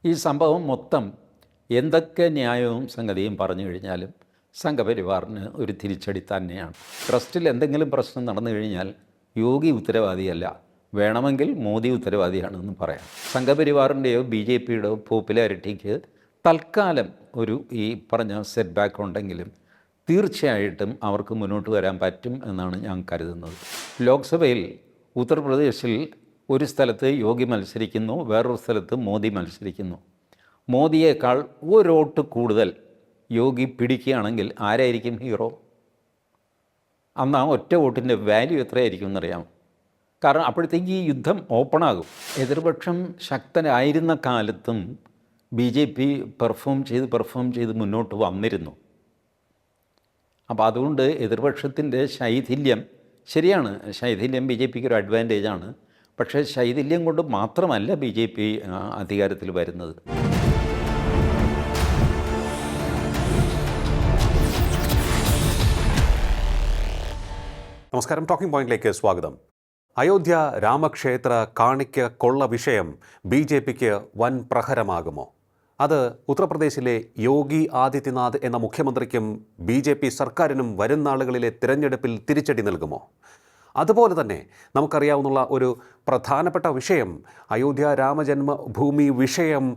ഈ സംഭവം മൊത്തം എന്തൊക്കെ ന്യായവും സംഗതിയും പറഞ്ഞു കഴിഞ്ഞാലും സംഘപരിവാറിന് ഒരു തിരിച്ചടി തന്നെയാണ്. ട്രസ്റ്റിൽ എന്തെങ്കിലും പ്രശ്നം നടന്നു കഴിഞ്ഞാൽ യോഗി ഉത്തരവാദിയല്ല, വേണമെങ്കിൽ മോദി ഉത്തരവാദിയാണെന്ന് പറയാം. സംഘപരിവാറിൻ്റെയോ ബി ജെ പിയുടെയോ പോപ്പുലാരിറ്റിക്ക് തൽക്കാലം ഒരു ഈ പറഞ്ഞ സെറ്റ് ബാക്ക് ഉണ്ടെങ്കിലും തീർച്ചയായിട്ടും അവർക്ക് മുന്നോട്ട് വരാൻ പറ്റും എന്നാണ് ഞാൻ കരുതുന്നത്. ലോക്സഭയിൽ ഉത്തർപ്രദേശിൽ ഒരു സ്ഥലത്ത് യോഗി മത്സരിക്കുന്നു, വേറൊരു സ്ഥലത്ത് മോദി മത്സരിക്കുന്നു. മോദിയേക്കാൾ ഒരു വോട്ട് കൂടുതൽ യോഗി പിടിക്കുകയാണെങ്കിൽ ആരായിരിക്കും ഹീറോ? അന്ന് ആ ഒറ്റ വോട്ടിൻ്റെ വാല്യൂ എത്രയായിരിക്കും എന്നറിയാം. കാരണം അപ്പോഴത്തേക്ക് ഈ യുദ്ധം ഓപ്പണാകും. എതിർപക്ഷം ശക്തനായിരുന്ന കാലത്തും ബി ജെ പി പെർഫോം ചെയ്ത് മുന്നോട്ട് വന്നിരുന്നു. അപ്പോൾ അതുകൊണ്ട് എതിർപക്ഷത്തിൻ്റെ ശൈഥില്യം ശരിയാണ്, ശൈഥില്യം ബി ജെ പിക്ക് ഒരു അഡ്വാൻറ്റേജാണ്. പക്ഷേ ശൈഥില്യം കൊണ്ട് മാത്രമല്ല ബി ജെ പി അധികാരത്തിൽ വരുന്നത്. നമസ്കാരം, ടോക്കിംഗ് പോയിന്റിലേക്ക് സ്വാഗതം. അയോധ്യ രാമക്ഷേത്ര കാണിക്ക കൊള്ള വിഷയം ബി ജെ പിക്ക് വൻ പ്രഹരമാകുമോ? അത് ഉത്തർപ്രദേശിലെ യോഗി ആദിത്യനാഥ് എന്ന മുഖ്യമന്ത്രിക്കും ബി ജെ പി സർക്കാരിനും വരും നാളുകളിലെ തിരഞ്ഞെടുപ്പിൽ തിരിച്ചടി നൽകുമോ? അതുപോലെ തന്നെ നമുക്കറിയാവുന്ന ഒരു പ്രധാനപ്പെട്ട വിഷയം, അയോധ്യ രാമജന്മഭൂമി വിഷയം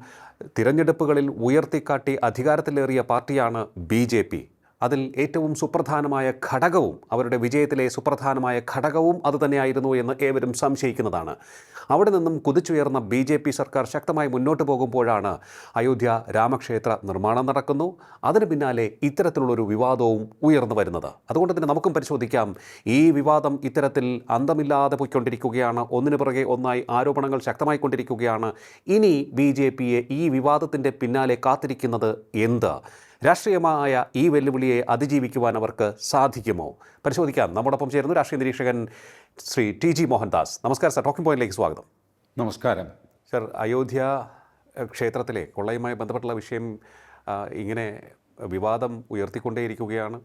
തിരഞ്ഞെടുപ്പുകളിൽ ഉയർത്തിക്കാട്ടി അധികാരത്തിലേറിയ പാർട്ടിയാണ് ബി ജെ പി. അതിൽ ഏറ്റവും സുപ്രധാനമായ ഘടകവും, അവരുടെ വിജയത്തിലെ സുപ്രധാനമായ ഘടകവും അതുതന്നെയായിരുന്നു എന്ന് ഏവരും സംശയിക്കുന്നതാണ്. അവിടെ നിന്നും കുതിച്ചുയർന്ന ബി ജെ പി സർക്കാർ ശക്തമായി മുന്നോട്ട് പോകുമ്പോഴാണ് അയോധ്യ രാമക്ഷേത്ര നിർമ്മാണം നടക്കുന്നു. അതിന് പിന്നാലെ ഇത്തരത്തിലുള്ളൊരു വിവാദവും ഉയർന്നു വരുന്നത്. അതുകൊണ്ട് തന്നെ നമുക്കും പരിശോധിക്കാം. ഈ വിവാദം ഇത്തരത്തിൽ അന്തമില്ലാതെ പോയിക്കൊണ്ടിരിക്കുകയാണ്. ഒന്നിനു പുറകെ ഒന്നായി ആരോപണങ്ങൾ ശക്തമായിക്കൊണ്ടിരിക്കുകയാണ്. ഇനി ബി ജെ പിയെ ഈ വിവാദത്തിൻ്റെ പിന്നാലെ കാത്തിരിക്കുന്നത് എന്ത്? രാഷ്ട്രീയമായ ഈ വെല്ലുവിളിയെ അതിജീവിക്കുവാൻ അവർക്ക് സാധിക്കുമോ? പരിശോധിക്കാം. നമ്മോടൊപ്പം ചേരുന്നു രാഷ്ട്രീയ നിരീക്ഷകൻ ശ്രീ ടി ജി മോഹൻദാസ്. നമസ്കാരം സർ, ടോക്കിംഗ് പോയിന്റിലേക്ക് സ്വാഗതം. നമസ്കാരം സർ. അയോധ്യ ക്ഷേത്രത്തിലെ കൊള്ളയുമായി ബന്ധപ്പെട്ടുള്ള വിഷയം ഇങ്ങനെ വിവാദം ഉയർത്തിക്കൊണ്ടേയിരിക്കുകയാണ്.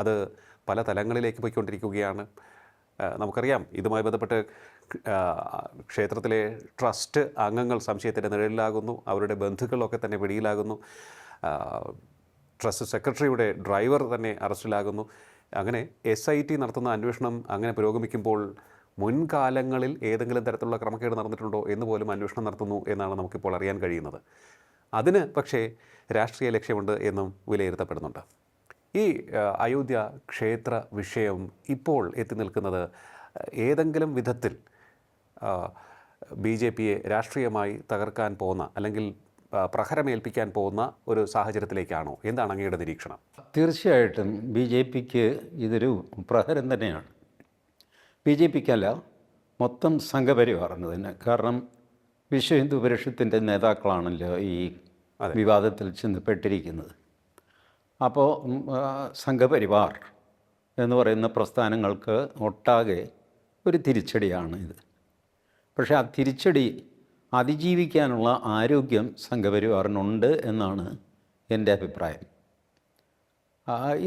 അത് പല തലങ്ങളിലേക്ക് പോയിക്കൊണ്ടിരിക്കുകയാണ്. നമുക്കറിയാം, ഇതുമായി ബന്ധപ്പെട്ട് ക്ഷേത്രത്തിലെ ട്രസ്റ്റ് അംഗങ്ങൾ സംശയത്തിൻ്റെ നിഴലിലാകുന്നു. അവരുടെ ബന്ധുക്കളൊക്കെ തന്നെ പിടിയിലാകുന്നു. ട്രസ്റ്റ് സെക്രട്ടറിയുടെ ഡ്രൈവർ തന്നെ അറസ്റ്റിലാകുന്നു. അങ്ങനെ SIT നടത്തുന്ന അന്വേഷണം അങ്ങനെ പുരോഗമിക്കുമ്പോൾ മുൻകാലങ്ങളിൽ ഏതെങ്കിലും തരത്തിലുള്ള ക്രമക്കേട് നടന്നിട്ടുണ്ടോ എന്ന് പോലും അന്വേഷണം നടത്തുന്നു എന്നാണ് നമുക്കിപ്പോൾ അറിയാൻ കഴിയുന്നത്. അതിന് പക്ഷേ രാഷ്ട്രീയ ലക്ഷ്യമുണ്ട് എന്നും വിലയിരുത്തപ്പെടുന്നുണ്ട്. ഈ അയോധ്യ ക്ഷേത്ര വിഷയം ഇപ്പോൾ എത്തി നിൽക്കുന്നത് ഏതെങ്കിലും വിധത്തിൽ ബി ജെ പിയെ രാഷ്ട്രീയമായി തകർക്കാൻ പോകുന്ന, അല്ലെങ്കിൽ പ്രഹരമേൽപ്പിക്കാൻ പോകുന്ന ഒരു സാഹചര്യത്തിലേക്കാണോ? എന്താണ് അങ്ങയുടെ നിരീക്ഷണം? തീർച്ചയായിട്ടും ബി ജെ പിക്ക് ഇതൊരു പ്രഹരം തന്നെയാണ്. ബി ജെ പിക്കല്ല, മൊത്തം സംഘപരിവാറിന് തന്നെ. കാരണം വിശ്വ ഹിന്ദു പരിഷത്തിൻ്റെ നേതാക്കളാണല്ലോ ഈ വിവാദത്തിൽ ചെന്നപ്പെട്ടിരിക്കുന്നത്. അപ്പോൾ സംഘപരിവാർ എന്ന് പറയുന്ന പ്രസ്ഥാനങ്ങൾക്ക് ഒട്ടാകെ ഒരു തിരിച്ചടിയാണ് ഇത്. പക്ഷേ ആ തിരിച്ചടി അതിജീവിക്കാനുള്ള ആരോഗ്യം സംഘപരിവാറിനുണ്ട് എന്നാണ് എൻ്റെ അഭിപ്രായം.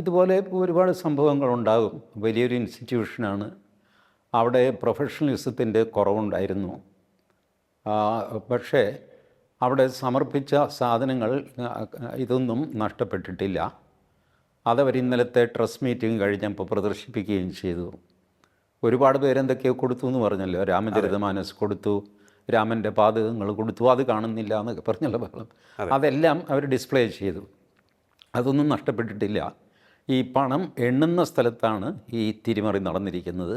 ഇതുപോലെ ഒരുപാട് സംഭവങ്ങളുണ്ടാകും. വലിയൊരു ഇൻസ്റ്റിറ്റ്യൂഷനാണ്, അവിടെ പ്രൊഫഷണലിസത്തിൻ്റെ കുറവുണ്ടായിരുന്നു. പക്ഷേ അവിടെ സമർപ്പിച്ച സാധനങ്ങൾ ഇതൊന്നും നഷ്ടപ്പെട്ടിട്ടില്ല. അതവർ ഇന്നലത്തെ ട്രസ്റ്റ് മീറ്റിംഗ് കഴിഞ്ഞപ്പോൾ പ്രദർശിപ്പിക്കുകയും ചെയ്തു. ഒരുപാട് പേരെന്തൊക്കെയോ കൊടുത്തു എന്ന് പറഞ്ഞല്ലോ. രാമചരിതമാനസ് കൊടുത്തു, രാമൻ്റെ പാതകങ്ങൾ കൊടുത്തു, അത് കാണുന്നില്ല എന്നൊക്കെ പറഞ്ഞല്ലോ ബഹളം. അതെല്ലാം അവർ ഡിസ്പ്ലേ ചെയ്തു. അതൊന്നും നഷ്ടപ്പെട്ടിട്ടില്ല. ഈ പണം എണ്ണുന്ന സ്ഥലത്താണ് ഈ തിരിമറി നടന്നിരിക്കുന്നത്.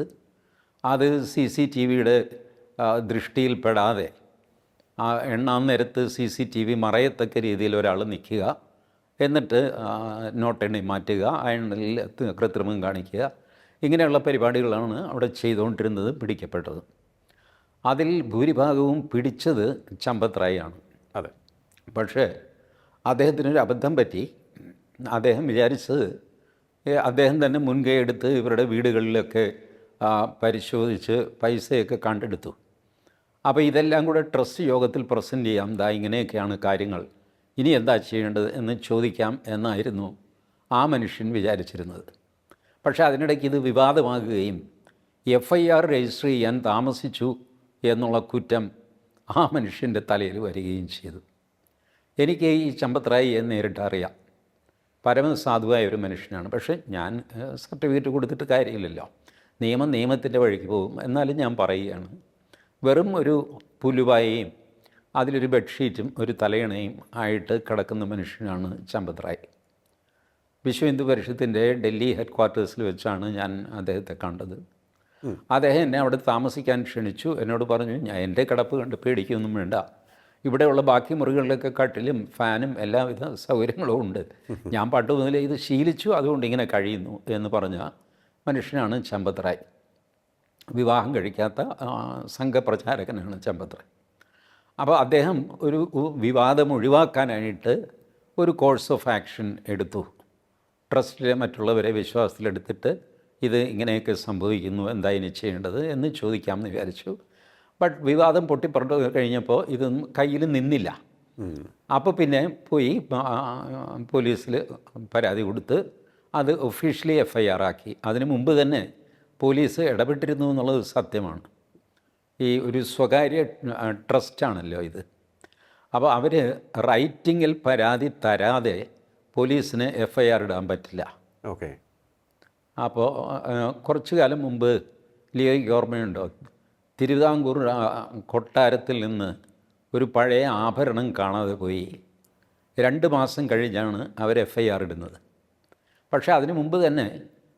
അത് CCTVയുടെ ദൃഷ്ടിയിൽപ്പെടാതെ ആ എണ്ണാൻ നേരത്ത് CCTV മറയത്തക്ക രീതിയിൽ ഒരാൾ നിൽക്കുക, എന്നിട്ട് നോട്ടെണ്ണി മാറ്റുക, ആ എണ്ണയിൽ കൃത്രിമം കാണിക്കുക, ഇങ്ങനെയുള്ള പരിപാടികളാണ് അവിടെ ചെയ്തുകൊണ്ടിരുന്നത്, പിടിക്കപ്പെട്ടത്. അതിൽ ഭൂരിഭാഗവും പിടിച്ചത് ചമ്പത് റായിയാണ്. അതെ. പക്ഷേ അദ്ദേഹത്തിനൊരു അബദ്ധം പറ്റി. അദ്ദേഹം വിചാരിച്ചത് അദ്ദേഹം തന്നെ മുൻകൈ എടുത്ത് ഇവരുടെ വീടുകളിലൊക്കെ പരിശോധിച്ച് പൈസയൊക്കെ കണ്ടെടുത്തു. അപ്പോൾ ഇതെല്ലാം കൂടെ ട്രസ്റ്റ് യോഗത്തിൽ പ്രസൻറ്റ് ചെയ്യാം, ദാ ഇങ്ങനെയൊക്കെയാണ് കാര്യങ്ങൾ, ഇനി എന്താ ചെയ്യേണ്ടത് എന്ന് ചോദിക്കാം എന്നായിരുന്നു ആ മനുഷ്യൻ വിചാരിച്ചിരുന്നത്. പക്ഷേ അതിനിടയ്ക്ക് ഇത് വിവാദമാകുകയും FIR രജിസ്റ്റർ ചെയ്യാൻ താമസിച്ചു എന്നുള്ള കുറ്റം ആ മനുഷ്യൻ്റെ തലയിൽ വരികയും ചെയ്തു. എനിക്ക് ഈ ചമ്പത്രായിയെ നേരിട്ട് അറിയാം. പരമസാധുവായ ഒരു മനുഷ്യനാണ്. പക്ഷേ ഞാൻ സർട്ടിഫിക്കറ്റ് കൊടുത്തിട്ട് കാര്യമില്ലല്ലോ. നിയമം നിയമത്തിൻ്റെ വഴിക്ക് പോകും. എന്നാലും ഞാൻ പറയുകയാണ്, വെറും ഒരു പുലുവായയും അതിലൊരു ബെഡ്ഷീറ്റും ഒരു തലയണയും ആയിട്ട് കിടക്കുന്ന മനുഷ്യനാണ് ചമ്പത്രായി. വിശ്വ ഹിന്ദു പരിഷത്തിൻ്റെ ഡൽഹി ഹെഡ് ക്വാർട്ടേഴ്സിൽ വെച്ചാണ് ഞാൻ അദ്ദേഹത്തെ കണ്ടത്. അദ്ദേഹം എന്നെ അവിടെ താമസിക്കാൻ ക്ഷണിച്ചു. എന്നോട് പറഞ്ഞു, ഞാൻ എൻ്റെ കിടപ്പ് കണ്ട് പേടിക്കൊന്നും വേണ്ട, ഇവിടെയുള്ള ബാക്കി മുറികളിലൊക്കെ കട്ടിലും ഫാനും എല്ലാവിധ സൗകര്യങ്ങളും ഉണ്ട്, ഞാൻ പണ്ട് മുതലേ ഇത് ശീലിച്ചു, അതുകൊണ്ട് ഇങ്ങനെ കഴിയുന്നു എന്ന് പറഞ്ഞ മനുഷ്യനാണ് ചമ്പത്രായി. വിവാഹം കഴിക്കാത്ത സംഘപ്രചാരകനാണ് ചമ്പത്രായി. അപ്പോൾ അദ്ദേഹം ഒരു വിവാദം ഒഴിവാക്കാനായിട്ട് ഒരു കോഴ്സ് ഓഫ് ആക്ഷൻ എടുത്തു. ട്രസ്റ്റിലെ മറ്റുള്ളവരെ വിശ്വാസത്തിലെടുത്തിട്ട് ഇത് ഇങ്ങനെയൊക്കെ സംഭവിക്കുന്നു, എന്താ ഇനി ചെയ്യേണ്ടത് എന്ന് ചോദിക്കാമെന്ന് വിചാരിച്ചു. ബട്ട് വിവാദം പൊട്ടിപ്പുറത്ത് കഴിഞ്ഞപ്പോൾ ഇതൊന്നും കയ്യിൽ നിന്നില്ല. അപ്പോൾ പിന്നെ പോയി പോലീസിൽ പരാതി കൊടുത്ത് അത് ഒഫീഷ്യലി FIR ആക്കി. അതിന് മുമ്പ് തന്നെ പോലീസ് ഇടപെട്ടിരുന്നു എന്നുള്ളത് സത്യമാണ്. ഈ ഒരു സ്വകാര്യ ട്രസ്റ്റാണല്ലോ ഇത്. അപ്പോൾ അവർ റൈറ്റിങ്ങിൽ പരാതി തരാതെ പോലീസിന് FIR ഇടാൻ പറ്റില്ല. ഓക്കെ. അപ്പോൾ കുറച്ചു കാലം മുമ്പ് ലിയോയ്ക്ക് ഓർമ്മയുണ്ടോ, തിരുവിതാംകൂർ കൊട്ടാരത്തിൽ നിന്ന് ഒരു പഴയ ആഭരണം കാണാതെ പോയി. 2 മാസം കഴിഞ്ഞാണ് അവർ FIR ഇടുന്നത്. പക്ഷേ അതിനു മുമ്പ് തന്നെ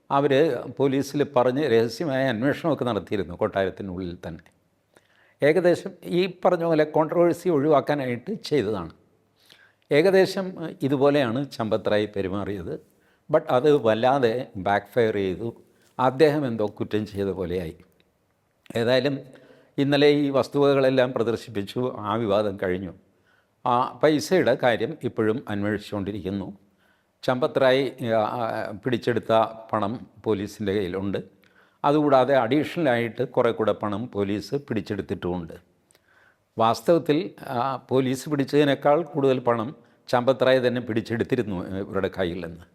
അവർ പോലീസിൽ പറഞ്ഞ് രഹസ്യമായ അന്വേഷണമൊക്കെ നടത്തിയിരുന്നു കൊട്ടാരത്തിനുള്ളിൽ തന്നെ. ഏകദേശം ഈ പറഞ്ഞ പോലെ കോൺട്രവേഴ്സി ഒഴിവാക്കാനായിട്ട് ചെയ്തതാണ്. ഏകദേശം ഇതുപോലെയാണ് ചമ്പത്രായി പെരുമാറിയത്. ബട്ട് അത് വല്ലാതെ ബാക്ക് ഫയർ ചെയ്തു. അദ്ദേഹം എന്തോ കുറ്റം ചെയ്ത പോലെയായി. ഏതായാലും ഇന്നലെ ഈ വസ്തുവകകളെല്ലാം പ്രദർശിപ്പിച്ചു. ആ വിവാദം കഴിഞ്ഞു. ആ പൈസയുടെ കാര്യം ഇപ്പോഴും അന്വേഷിച്ചുകൊണ്ടിരിക്കുന്നു. ചമ്പത്രായി പിടിച്ചെടുത്ത പണം പോലീസിൻ്റെ കയ്യിലുണ്ട്. അതുകൂടാതെ അഡീഷണലായിട്ട് കുറേ കൂടെ പണം പോലീസ് പിടിച്ചെടുത്തിട്ടുമുണ്ട്. വാസ്തവത്തിൽ പോലീസ് പിടിച്ചതിനേക്കാൾ കൂടുതൽ പണം ചമ്പത്രായി തന്നെ പിടിച്ചെടുത്തിരുന്നു ഇവരുടെ കയ്യിൽ നിന്ന്.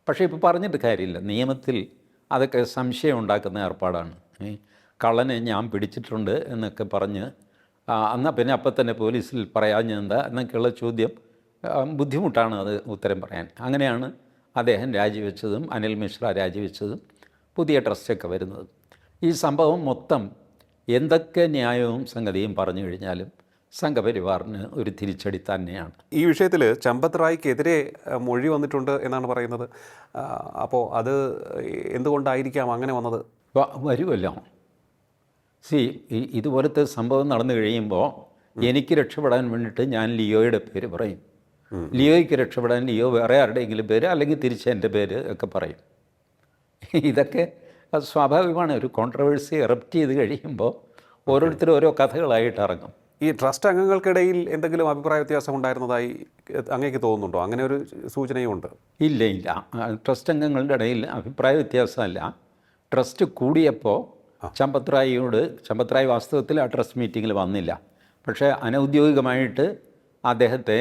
പക്ഷേ ഇപ്പോൾ പറഞ്ഞിട്ട് കാര്യമില്ല. നിയമത്തിൽ അതൊക്കെ സംശയം ഉണ്ടാക്കുന്ന ഏർപ്പാടാണ്. കള്ളനെ ഞാൻ പിടിച്ചിട്ടുണ്ട് എന്നൊക്കെ പറഞ്ഞ് എന്നാൽ പിന്നെ അപ്പം തന്നെ പോലീസിൽ പറയാഞ്ഞെന്താ എന്നൊക്കെയുള്ള ചോദ്യം ബുദ്ധിമുട്ടാണ് അത് ഉത്തരം പറയാൻ. അങ്ങനെയാണ് അദ്ദേഹം രാജിവെച്ചതും അനിൽ മിശ്ര രാജിവെച്ചതും പുതിയ ട്രസ്റ്റൊക്കെ വരുന്നത്. ഈ സംഭവം മൊത്തം എന്തൊക്കെ ന്യായവും സംഗതിയും പറഞ്ഞു കഴിഞ്ഞാലും സംഘപരിവാറിന് ഒരു തിരിച്ചടി തന്നെയാണ്. ഈ വിഷയത്തിൽ ചമ്പത് റായിക്കെതിരെ മൊഴി വന്നിട്ടുണ്ട് എന്നാണ് പറയുന്നത്. അപ്പോൾ അത് എന്തുകൊണ്ടായിരിക്കാം അങ്ങനെ വന്നത്? വരുമല്ലോ. ഇതുപോലത്തെ സംഭവം നടന്നു കഴിയുമ്പോൾ എനിക്ക് രക്ഷപ്പെടാൻ വേണ്ടിയിട്ട് ഞാൻ ലിയോയുടെ പേര് പറയും. ലിയോയ്ക്ക് രക്ഷപ്പെടാൻ ലിയോ വേറെ ആരുടെയെങ്കിലും പേര്, അല്ലെങ്കിൽ തിരിച്ച് എൻ്റെ പേര് ഒക്കെ പറയും. ഇതൊക്കെ സ്വാഭാവികമാണ്. ഒരു കോൺട്രവേഴ്സി എറപ്റ്റ് ചെയ്ത് കഴിയുമ്പോൾ ഓരോരുത്തരും ഓരോ കഥകളായിട്ട് ഇറങ്ങും. ഈ ട്രസ്റ്റ് അംഗങ്ങൾക്കിടയിൽ എന്തെങ്കിലും അഭിപ്രായ വ്യത്യാസം ഉണ്ടായിരുന്നതായി അങ്ങേക്ക് തോന്നുന്നുണ്ടോ? അങ്ങനെ ഒരു സൂചനയും ഉണ്ട്? ഇല്ല. ട്രസ്റ്റ് അംഗങ്ങളുടെ ഇടയിൽ അഭിപ്രായ വ്യത്യാസമല്ല. ട്രസ്റ്റ് കൂടിയപ്പോൾ ചമ്പത്രായി വാസ്തവത്തിൽ ആ ട്രസ്റ്റ് മീറ്റിങ്ങിൽ വന്നില്ല. പക്ഷേ അനൗദ്യോഗികമായിട്ട് അദ്ദേഹത്തെ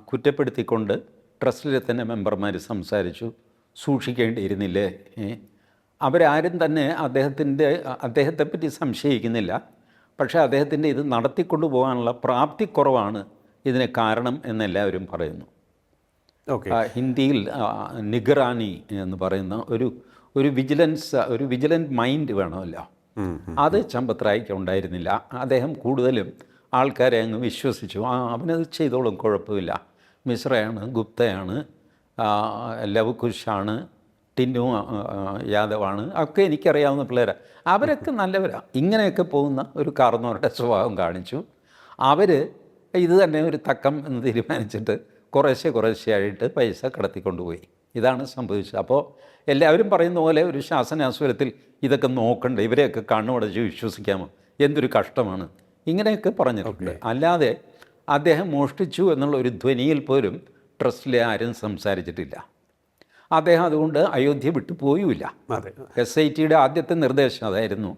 കുറ്റപ്പെടുത്തിക്കൊണ്ട് ട്രസ്റ്റിലെ തന്നെ മെമ്പർമാർ സംസാരിച്ചു. സൂക്ഷിക്കേണ്ടിയിരുന്നില്ലേ? അവരാരും തന്നെ അദ്ദേഹത്തെപ്പറ്റി സംശയിക്കുന്നില്ല. പക്ഷേ അദ്ദേഹത്തിൻ്റെ ഇത് നടത്തിക്കൊണ്ടു പോകാനുള്ള പ്രാപ്തിക്കുറവാണ് ഇതിന് കാരണം എന്നെല്ലാവരും പറയുന്നു. ഹിന്ദിയിൽ നിഗറാനി എന്ന് പറയുന്ന ഒരു വിജിലൻറ്റ് മൈൻഡ് വേണമല്ലോ. അത് ചമ്പത്രായിക്ക് ഉണ്ടായിരുന്നില്ല. അദ്ദേഹം കൂടുതലും ആൾക്കാരെ അങ്ങ് വിശ്വസിച്ചു. അവനത് ചെയ്തോളും, കുഴപ്പമില്ല, മിശ്രയാണ്, ഗുപ്തയാണ്, ലവ് കുശാണ്, ടിന്നു യാദവാണ്, ഒക്കെ എനിക്കറിയാവുന്ന പിള്ളേരാണ്, അവരൊക്കെ നല്ലവരാണ്. ഇങ്ങനെയൊക്കെ പോകുന്ന ഒരു കാർന്നവരുടെ സ്വഭാവം കാണിച്ചു. അവർ ഇത് തന്നെ ഒരു തക്കം എന്ന് തീരുമാനിച്ചിട്ട് കുറേശ്ശെയായിട്ട് പൈസ കടത്തിക്കൊണ്ടുപോയി. ഇതാണ് സംഭവിച്ചത്. അപ്പോൾ എല്ലാവരും പറയുന്ന പോലെ ഒരു ശാസനാസ്വരത്തിൽ ഇതൊക്കെ നോക്കണ്ട, ഇവരെയൊക്കെ കണ്ണുടച്ച് വിശ്വസിക്കാമോ, എന്തൊരു കഷ്ടമാണ്, ഇങ്ങനെയൊക്കെ പറഞ്ഞിട്ടുണ്ട്. അല്ലാതെ അദ്ദേഹം മോഷ്ടിച്ചു എന്നുള്ള ഒരു ധ്വനിയിൽ പോലും ട്രസ്റ്റിലെ ആരും സംസാരിച്ചിട്ടില്ല. അദ്ദേഹം അതുകൊണ്ട് അയോധ്യ വിട്ടു പോയുമില്ല. SITയുടെ ആദ്യത്തെ നിർദ്ദേശം അതായിരുന്നു,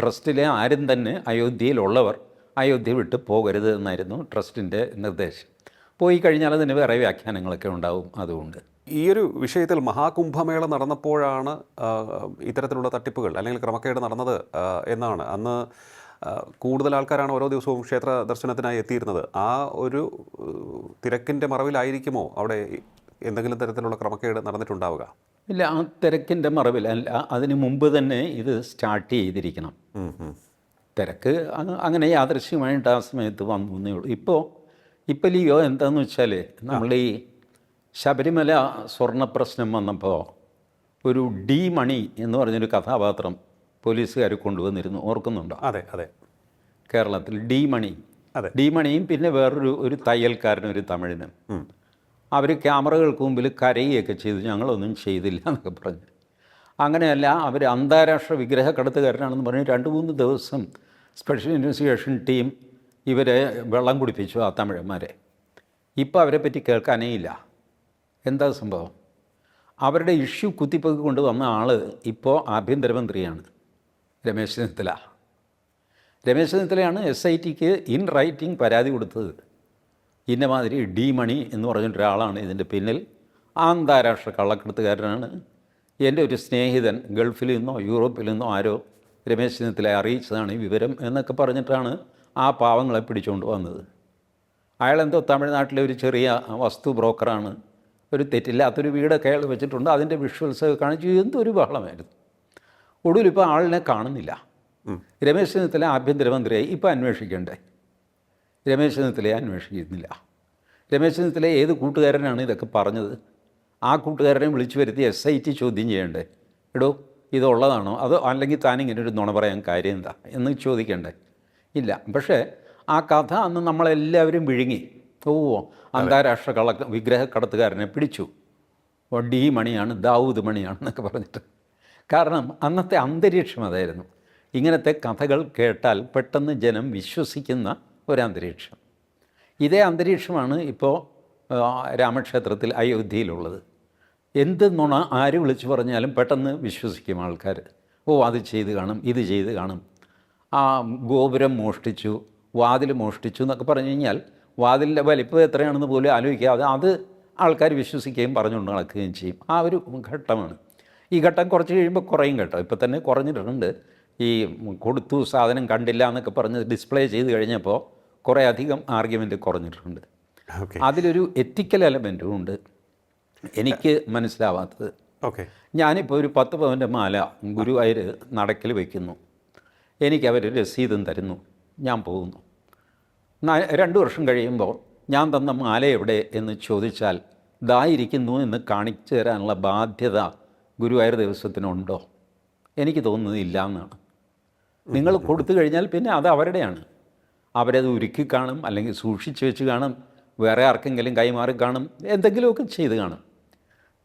ട്രസ്റ്റിലെ ആരും തന്നെ അയോധ്യയിലുള്ളവർ അയോധ്യ വിട്ട് പോകരുത് എന്നായിരുന്നു ട്രസ്റ്റിൻ്റെ നിർദ്ദേശം. പോയി കഴിഞ്ഞാൽ അതിന് വേറെ വ്യാഖ്യാനങ്ങളൊക്കെ ഉണ്ടാവും. അതുകൊണ്ട് ഈ ഒരു വിഷയത്തിൽ മഹാകുംഭമേള നടന്നപ്പോഴാണ് ഇത്തരത്തിലുള്ള തട്ടിപ്പുകൾ അല്ലെങ്കിൽ ക്രമക്കേട് നടന്നത് എന്നാണ്. അന്ന് കൂടുതൽ ആൾക്കാരാണ് ഓരോ ദിവസവും ക്ഷേത്ര ദർശനത്തിനായി എത്തിയിരുന്നത്. ആ ഒരു തിരക്കിൻ്റെ മറവിലായിരിക്കുമോ അവിടെ എന്തെങ്കിലും തരത്തിലുള്ള ക്രമക്കേട് നടന്നിട്ടുണ്ടാവുക? ഇല്ല, ആ തിരക്കിൻ്റെ മറവിലല്ല, അതിന് മുമ്പ് തന്നെ ഇത് സ്റ്റാർട്ട് ചെയ്തിരിക്കണം. ഉം, ഉം. തിരക്ക് അങ്ങനെ യാദൃശ്യമായിട്ട് ആ സമയത്ത് വന്നു എന്നേ ഉള്ളൂ. ഇപ്പോൾ ലിയോ എന്താണെന്ന് വെച്ചാൽ, നമ്മൾ ഈ ശബരിമല സ്വർണ്ണ പ്രശ്നം വന്നപ്പോൾ ഒരു ഡി മണി എന്ന് പറഞ്ഞൊരു കഥാപാത്രം പോലീസുകാർ കൊണ്ടുവന്നിരുന്നു, ഓർക്കുന്നുണ്ടോ? അതെ അതെ, കേരളത്തിൽ ഡി മണി. അതെ. ഡി മണിയും പിന്നെ വേറൊരു തയ്യൽക്കാരനും, ഒരു തമിഴനും. അവർ ക്യാമറകൾക്ക് മുമ്പിൽ കരയുകയൊക്കെ ചെയ്തു, ഞങ്ങളൊന്നും ചെയ്തില്ല എന്നൊക്കെ പറഞ്ഞ്. അങ്ങനെയല്ല, അവർ അന്താരാഷ്ട്ര വിഗ്രഹക്കടത്തുകാരനാണെന്ന് പറഞ്ഞ് 2-3 ദിവസം സ്പെഷ്യൽ ഇൻവെസ്റ്റിഗേഷൻ ടീം ഇവരെ വെള്ളം കുടിപ്പിച്ചു, ആ തമിഴന്മാരെ. ഇപ്പോൾ അവരെ പറ്റി കേൾക്കാനേ ഇല്ല. എന്താ സംഭവം? അവരുടെ ഇഷ്യൂ കുത്തിപ്പൊക്കി കൊണ്ടുവന്ന ആൾ ഇപ്പോൾ ആഭ്യന്തരമന്ത്രിയാണ്, രമേശ് ചെന്നിത്തല. രമേശ് ചെന്നിത്തലയാണ് SITക്ക് ഇൻ റൈറ്റിംഗ് പരാതി കൊടുത്തത്. ഇന്നമാതിരി ഡി മണി എന്ന് പറഞ്ഞൊരാളാണ് ഇതിൻ്റെ പിന്നിൽ, അന്താരാഷ്ട്ര കള്ളക്കടത്തുകാരനാണ്. എൻ്റെ ഒരു സ്നേഹിതൻ ഗൾഫിൽ നിന്നോ യൂറോപ്പിൽ നിന്നോ ആരോ രമേശ് ചെന്നിത്തലയെ അറിയിച്ചതാണ് ഈ വിവരം എന്നൊക്കെ പറഞ്ഞിട്ടാണ് ആ പാവങ്ങളെ പിടിച്ചുകൊണ്ട് വന്നത്. അയാളെന്തോ തമിഴ്നാട്ടിലെ ഒരു ചെറിയ വസ്തു ബ്രോക്കറാണ്, ഒരു തെറ്റില്ലാത്തൊരു വീടൊക്കെ അയാൾ വെച്ചിട്ടുണ്ട്, അതിൻ്റെ വിഷ്വൽസ് കാണിച്ചു. എന്തൊരു ബഹളമായിരുന്നു. ഒടുവിൽ ഇപ്പോൾ ആളിനെ കാണുന്നില്ല. രമേശ് ചെന്നിത്തല ആഭ്യന്തരമന്ത്രിയായി, ഇപ്പോൾ അന്വേഷിക്കണ്ടേ? രമേശ് ചെന്നിത്തലയെ അന്വേഷിക്കുന്നില്ല. രമേശ് ചെന്നിത്തല ഏത് കൂട്ടുകാരനാണ് ഇതൊക്കെ പറഞ്ഞത്? ആ കൂട്ടുകാരനെ വിളിച്ചു വരുത്തി SIT ചോദ്യം ചെയ്യണ്ടേ? എടോ, ഇതുള്ളതാണോ, അതോ അല്ലെങ്കിൽ താനിങ്ങനെ ഒരു നുണ പറയാൻ കാര്യം എന്താ എന്ന് ചോദിക്കണ്ടേ? ഇല്ല. പക്ഷേ ആ കഥ അന്ന് നമ്മളെല്ലാവരും വിഴുങ്ങി. അന്താരാഷ്ട്ര വിഗ്രഹക്കടത്തുകാരനെ പിടിച്ചു, ഡി മണിയാണ്, ദാവൂദ് മണിയാണ് എന്നൊക്കെ പറഞ്ഞിട്ട്. കാരണം അന്നത്തെ അന്തരീക്ഷം അതായിരുന്നു. ഇങ്ങനത്തെ കഥകൾ കേട്ടാൽ പെട്ടെന്ന് ജനം വിശ്വസിക്കുന്ന ഒരന്തരീക്ഷം. ഇതേ അന്തരീക്ഷമാണ് ഇപ്പോൾ രാമക്ഷേത്രത്തിൽ അയോധ്യയിലുള്ളത്. എന്ത് നുണ ആര് വിളിച്ചു പറഞ്ഞാലും പെട്ടെന്ന് വിശ്വസിക്കും ആൾക്കാർ. അത് ചെയ്ത് കാണും, ഇത് ചെയ്ത് കാണും, ആ ഗോപുരം മോഷ്ടിച്ചു, വാതിൽ മോഷ്ടിച്ചു എന്നൊക്കെ പറഞ്ഞു കഴിഞ്ഞാൽ വാതിലിൻ്റെ വലിപ്പം എത്രയാണെന്ന് പോലും ആലോചിക്കാതെ അത് ആൾക്കാർ വിശ്വസിക്കുകയും പറഞ്ഞുകൊണ്ട് നടക്കുകയും ചെയ്യും. ആ ഒരു ഘട്ടമാണ്. ഈ ഘട്ടം കുറച്ച് കഴിയുമ്പോൾ കുറയും കേട്ടോ. ഇപ്പോൾ തന്നെ കുറഞ്ഞിട്ടുണ്ട്. ഈ കൊടുത്തു സാധനം കണ്ടില്ല എന്നൊക്കെ പറഞ്ഞ് ഡിസ്പ്ലേ ചെയ്ത് കഴിഞ്ഞപ്പോൾ കുറേ അധികം ആർഗ്യുമെൻറ്റ് കുറഞ്ഞിട്ടുണ്ട്. അതിലൊരു എത്തിക്കൽ എലമെൻറ്റും ഉണ്ട് എനിക്ക് മനസ്സിലാവാത്തത്. ഞാനിപ്പോൾ ഒരു 10 പവൻ്റെ മാല ഗുരുവായൂർ നടക്കിൽ വയ്ക്കുന്നു, എനിക്കവർ രസീതും തരുന്നു, ഞാൻ പോകുന്നു. 2 വർഷം കഴിയുമ്പോൾ ഞാൻ തന്ന മാല എവിടെ എന്ന് ചോദിച്ചാൽ ഇതായിരിക്കുന്നു എന്ന് കാണിച്ചു തരാനുള്ള ബാധ്യത ഗുരുവായൂർ ദേവസ്വത്തിനുണ്ടോ? എനിക്ക് തോന്നുന്നത് ഇല്ല എന്നാണ്. നിങ്ങൾ കൊടുത്തു കഴിഞ്ഞാൽ പിന്നെ അത് അവരുടെയാണ്. അവരത് ഉരുക്കി കാണും, അല്ലെങ്കിൽ സൂക്ഷിച്ച് വെച്ച് കാണും, വേറെ ആർക്കെങ്കിലും കൈമാറി കാണും, എന്തെങ്കിലുമൊക്കെ ചെയ്ത് കാണും.